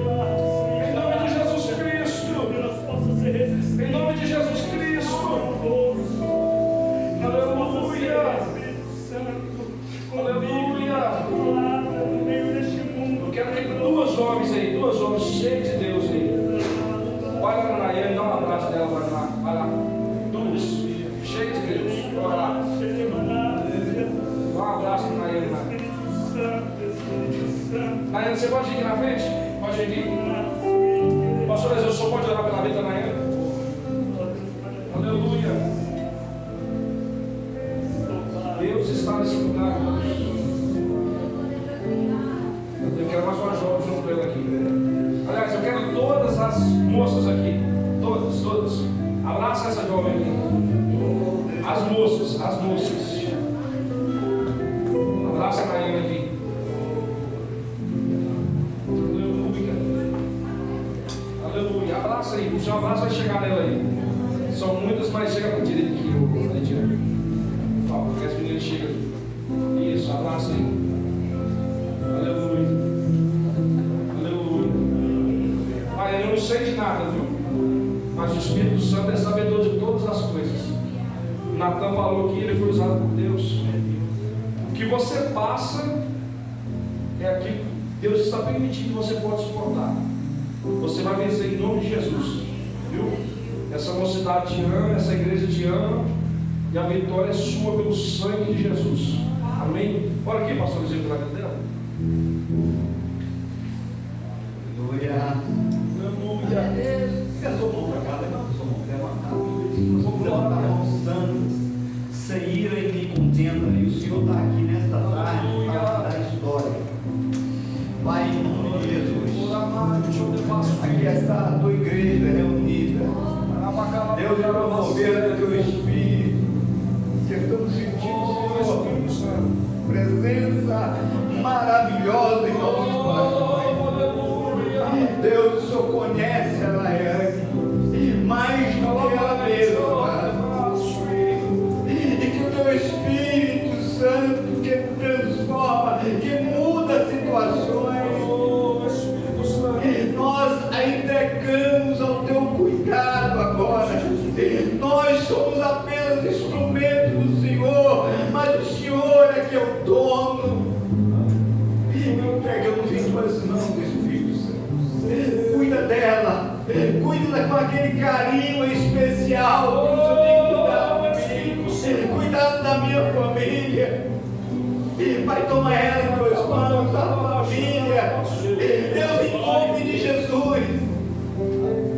nome de Jesus Cristo. Em nome de Jesus Cristo. Aleluia. Aleluia. Eu quero que duas jovens cheias de Deus aí. Vai lá na Nayane, dá um abraço dela, vai lá. Duas, cheias de Deus. Vai lá. Dá um abraço na Nayane lá. Nayane, você pode ir aqui na frente? Pode ir aqui? Pastor, eu só pode orar pela vida da Nayane? Aleluia. Deus está nesse lugar, irmãos. Eu quero mais uma jovem junto com ele aqui. Aliás, eu quero todas as moças aqui. Todas. Abraça essa jovem aqui. As moças. Abraça a Nayane aqui. Aleluia. Abraça aí. O seu abraço vai chegar nela aí. São muitas, mas chega para direita aqui. Por favor, que as meninas chegam. Isso, abraça aí. Aleluia. Pai, eu não sei de nada, viu? Mas o Espírito Santo é sabedor de todas as coisas. Natan falou que ele foi usado por Deus. O que você passa é aquilo que Deus está permitindo que você pode suportar. Você vai vencer em nome de Jesus, viu? Essa mocidade te ama, essa igreja te ama, e a vitória é sua pelo sangue de Jesus. Amém? Bora aqui, pastor Luizinho, pela vida dela. Aleluia. Eu sou bom para cá, levanta sua mão, levanta. Vamos levantar mãos santas, sem ira e nem contenda. E o Senhor está aqui nesta tarde para mudar a história. Pai, em nome de Jesus. Aqui está a tua igreja reunida. Deus, eu vou mover o teu Espírito. Que estamos sentindo, Senhor, presença maravilhosa em nossos corações. Deus, o Senhor conhece a Nayane mais do que ela mesma. E que o teu Espírito Santo, que transforma entregamos em tuas mãos, Espírito Santo. Cuida dela, cuida com aquele carinho especial que o Senhor tem cuidado comigo, cuidado da minha família. Pai, toma ela em tuas mãos, a família. Deus, em nome de Jesus,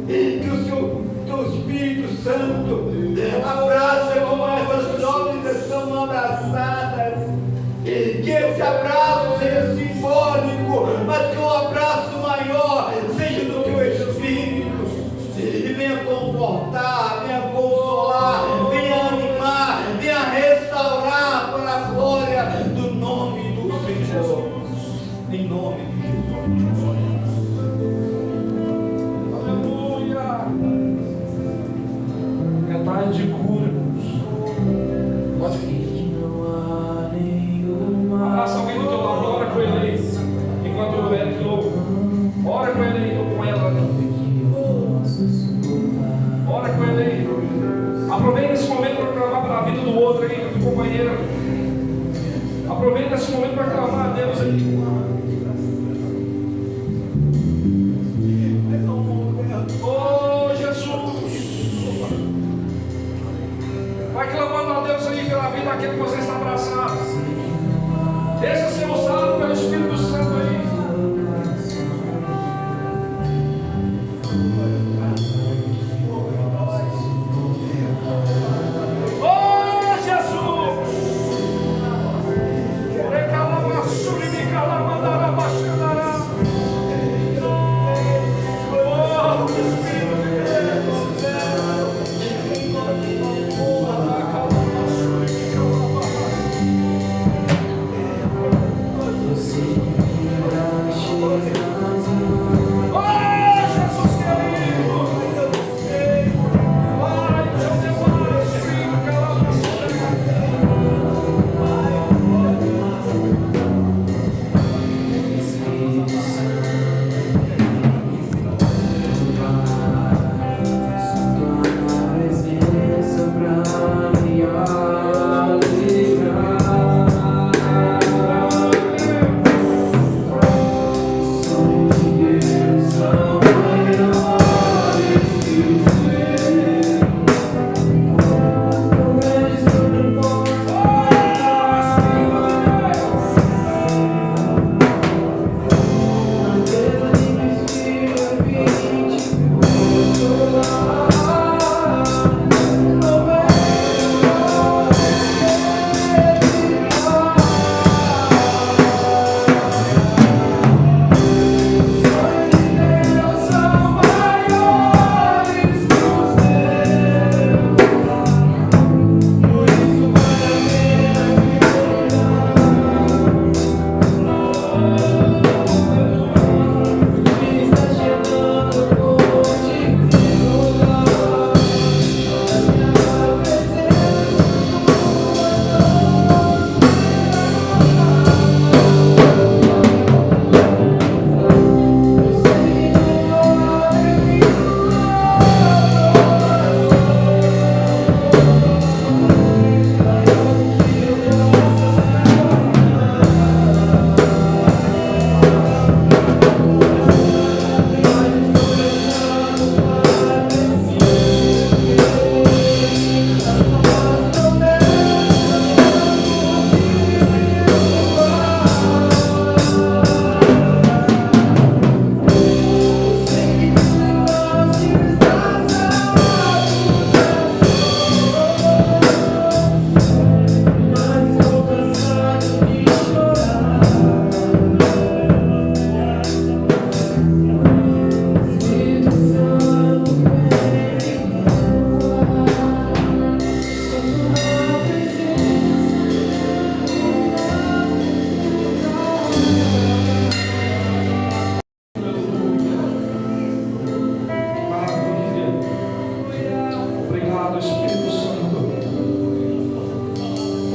que o Senhor, teu Espírito Santo, abraça como essas jovens estão abraçadas. Que esse abraço seja simbólico, mas que o abraço maior seja do teu Espírito. E venha confortar, venha consolar, venha animar, venha restaurar para a glória do nome do Senhor. Em nome de Jesus. Aleluia. É tarde de cura. Pode vir. Abraça alguém do teu lado, ora com ele aí. Enquanto o Eric louco. Ora com ele aí, ou com ela. Ora com ele aí. Aproveita esse momento para clamar para a vida do outro aí, do companheiro. Aproveita esse momento para clamar a Deus aí. Oh, Jesus. Vai clamando a Deus aí pela vida daquele que você está abraçado. Deixa ser usado pelo Espírito Santo aí. Oh, Jesus!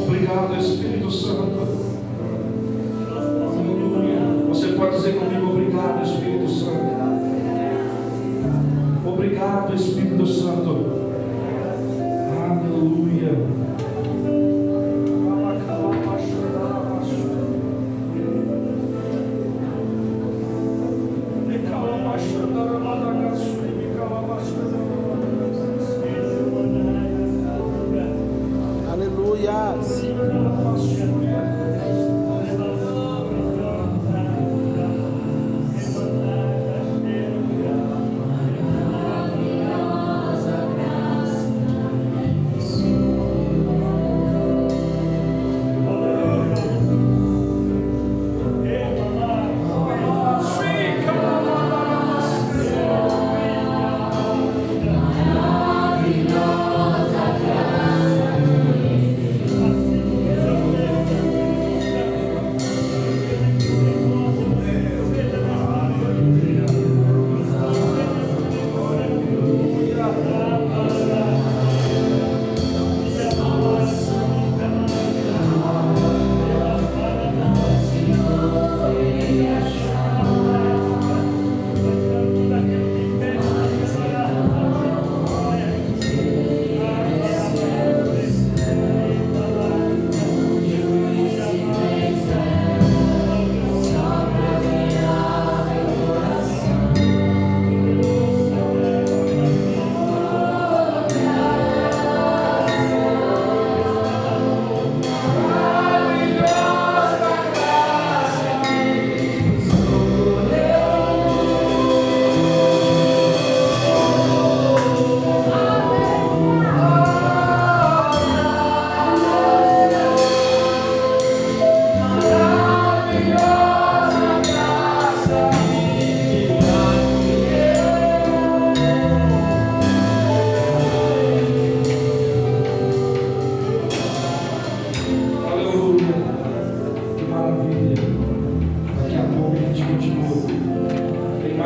Obrigado, Espírito Santo. Aleluia. Você pode dizer comigo: obrigado, Espírito Santo. Obrigado, Espírito Santo. Aleluia.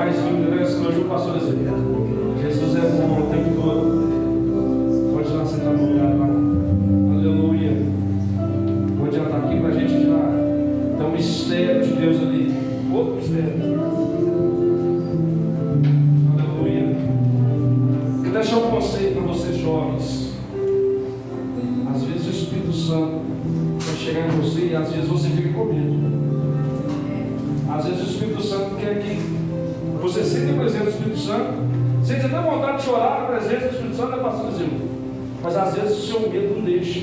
mais linda, né? Hoje o pastor dizia, Jesus é bom o tempo todo. Pode ir lá sentar no lugar lá. Aleluia. Pode já estar aqui para a gente já ter um mistério de Deus ali. Outro mistério. Aleluia. Quero deixar um conceito para vocês jovens. Às vezes o Espírito Santo vai chegar em você e às vezes você fica com medo. Às vezes o Espírito Santo quer que você sinta a presença do Espírito Santo, sente até vontade de chorar na presença do Espírito Santo, é pastor Zil. Mas às vezes o seu medo não deixa.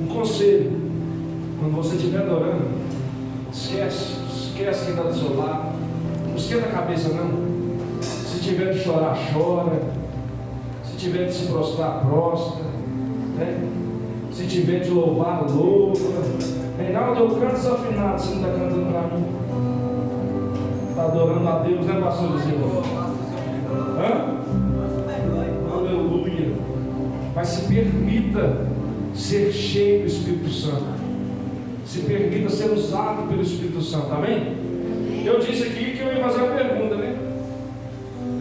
Um conselho: quando você estiver adorando, esquece quem está do seu lado, não esquenta a cabeça não. Se tiver de chorar, chora. Se tiver de se prostrar, prostra, né? Se tiver de louvar, louva. Reinaldo, eu canto desafinado, você não está cantando para mim. Está adorando a Deus, né, pastor Zil? Aleluia. Mas se permita ser cheio do Espírito Santo. Se permita ser usado pelo Espírito Santo, amém? Eu disse aqui que eu ia fazer uma pergunta, né?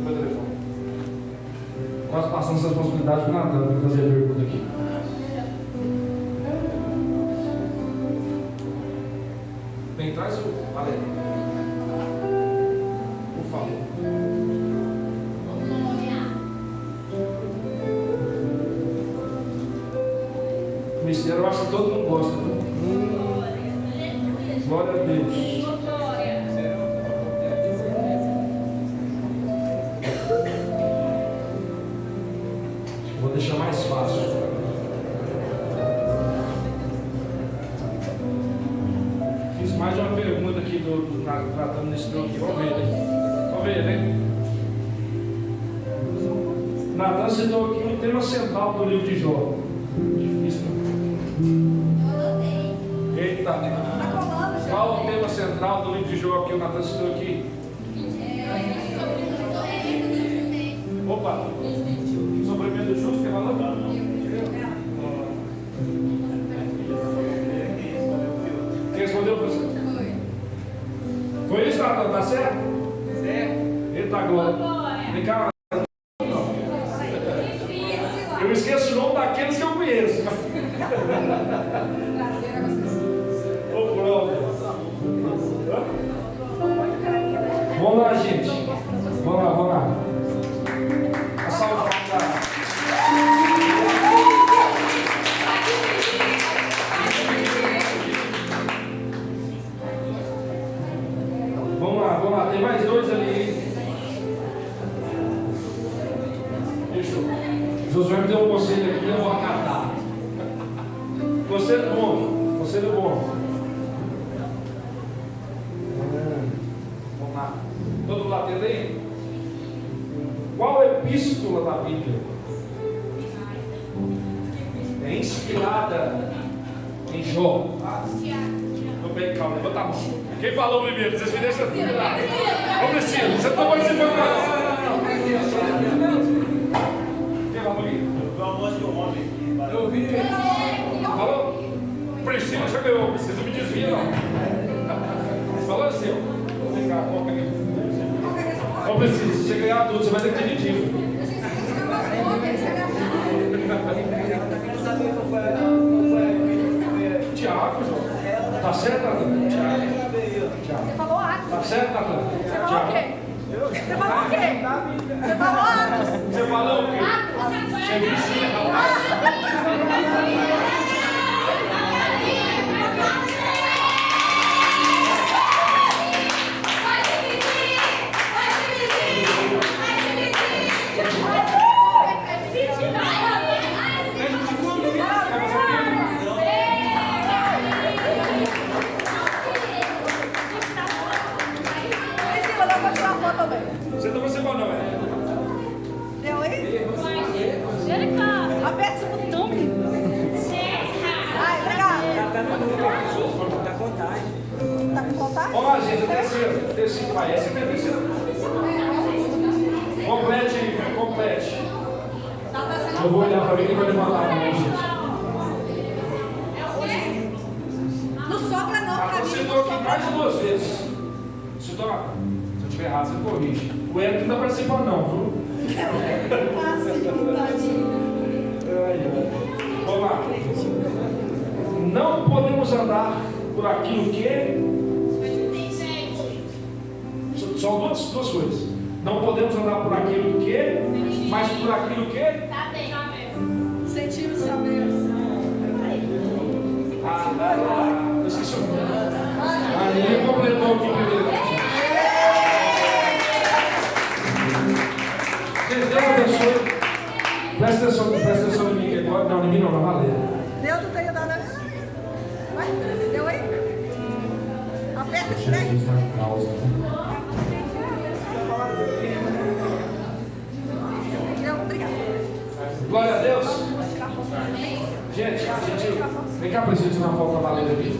Meu telefone. Quase passando essa responsabilidade para o Natan para fazer a pergunta aqui. Bem, traz o Valério. Por favor. O mistério eu acho que todo mundo gosta, né? Glória a Deus. Vou deixar mais fácil. Fiz mais de uma pergunta aqui tratando desse meu aqui. Vamos ver, né? Vamos ver, né? Natan citou aqui um tema central do livro de Jó. Difícil, né? Eita! Qual o tema central do livro de Jó que o Natan citou aqui? Opa! Sofrimento justo, que falou? Quem respondeu, professor? Foi isso, Natan? Tá certo? Certo. Eita, glória. Vem cá. Eu esqueço o nome daqueles que eu conheço. Ô, pronto. Vamos lá, gente. Vamos lá. A salva para... Vamos lá. Tem mais dois ali. Fechou. Josué me deu um conselho aqui, eu vou acatar. Conselho bom. Conselho bom. Vamos lá. Todo mundo atende aí? Qual epístola da Bíblia é inspirada em Jó? Tô bem, calma, levanta a mão. Quem falou primeiro? Vocês me deixam virar. Ô Priscila, você não está participando não. Quem falou aqui? Eu ouvi. Falou? Priscila já ganhou. Vocês não me desviam não. Falou assim, ó. Vem cá, coloca aqui. Ô Priscila, se você ganhar tudo, você vai ter que dividir. Tiago, João. Tá certo, Natan? Tiago. Você falou Atos. Tá certo, Natan? Você falou o quê? Você falou o quê? Você falou Atos. Você falou o quê? Você Você tá participando, não é? Deu aí? Aperta esse botão, menino. Ai, obrigado. Tá contagem. Tá com vontade? Vamos lá, gente, terceiro. Vai, esse aqui é terceiro. Complete aí, viu? Complete. Eu vou olhar para mim e vou levantar a mão, gente. Não sobra não, Você citou aqui mais de 2 vezes. Citou estiver errado, você corrige. O Hélio não dá participar não, viu? Vamos lá. Não podemos andar por aquilo que... São duas coisas. Não podemos andar por aquilo que... Mas por aquilo que... Sentimos saber. Eu esqueci o nome. Ninguém completou aqui primeiro. Deus abençoe. Presta atenção em mim agora. Não, em mim não, na Valéria. Deus não tem nada. Vai, deu aí? Aperta de frente. Obrigada. Glória a Deus. Gente, vem cá pra gente tirar uma foto com a Valéria aqui.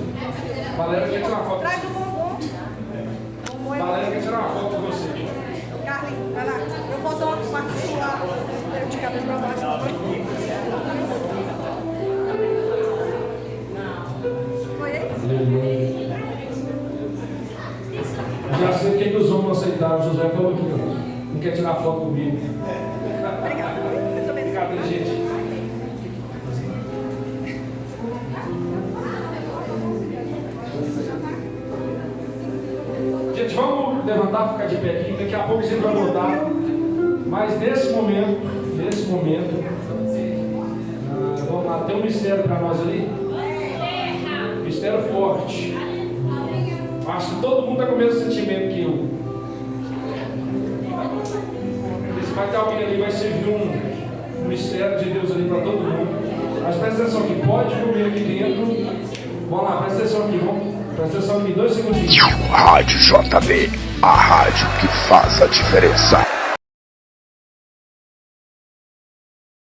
Valéria quer tirar uma foto. Traz o bombom. Valéria quer tirar uma foto com você. Carlinhos, vai lá. Eu vou dar uma particular. Eu de cabeça pra baixo. Foi aí? Já sei o que os homens não aceitaram. José falou aqui, não quer tirar foto comigo. Obrigada. Obrigado, gente. Gente, vamos levantar, ficar de pé aqui. Daqui a pouco a gente vai voltar. Mas nesse momento, vamos lá, tem um mistério para nós ali. Mistério forte. Acho que todo mundo está com o mesmo sentimento que eu. Se vai ter alguém ali, vai servir um mistério de Deus ali para todo mundo. Mas presta atenção aqui, pode comer aqui dentro. Vamos lá, presta atenção aqui, presta atenção aqui, 2 segundinhos. Rádio JB, a rádio que faz a diferença.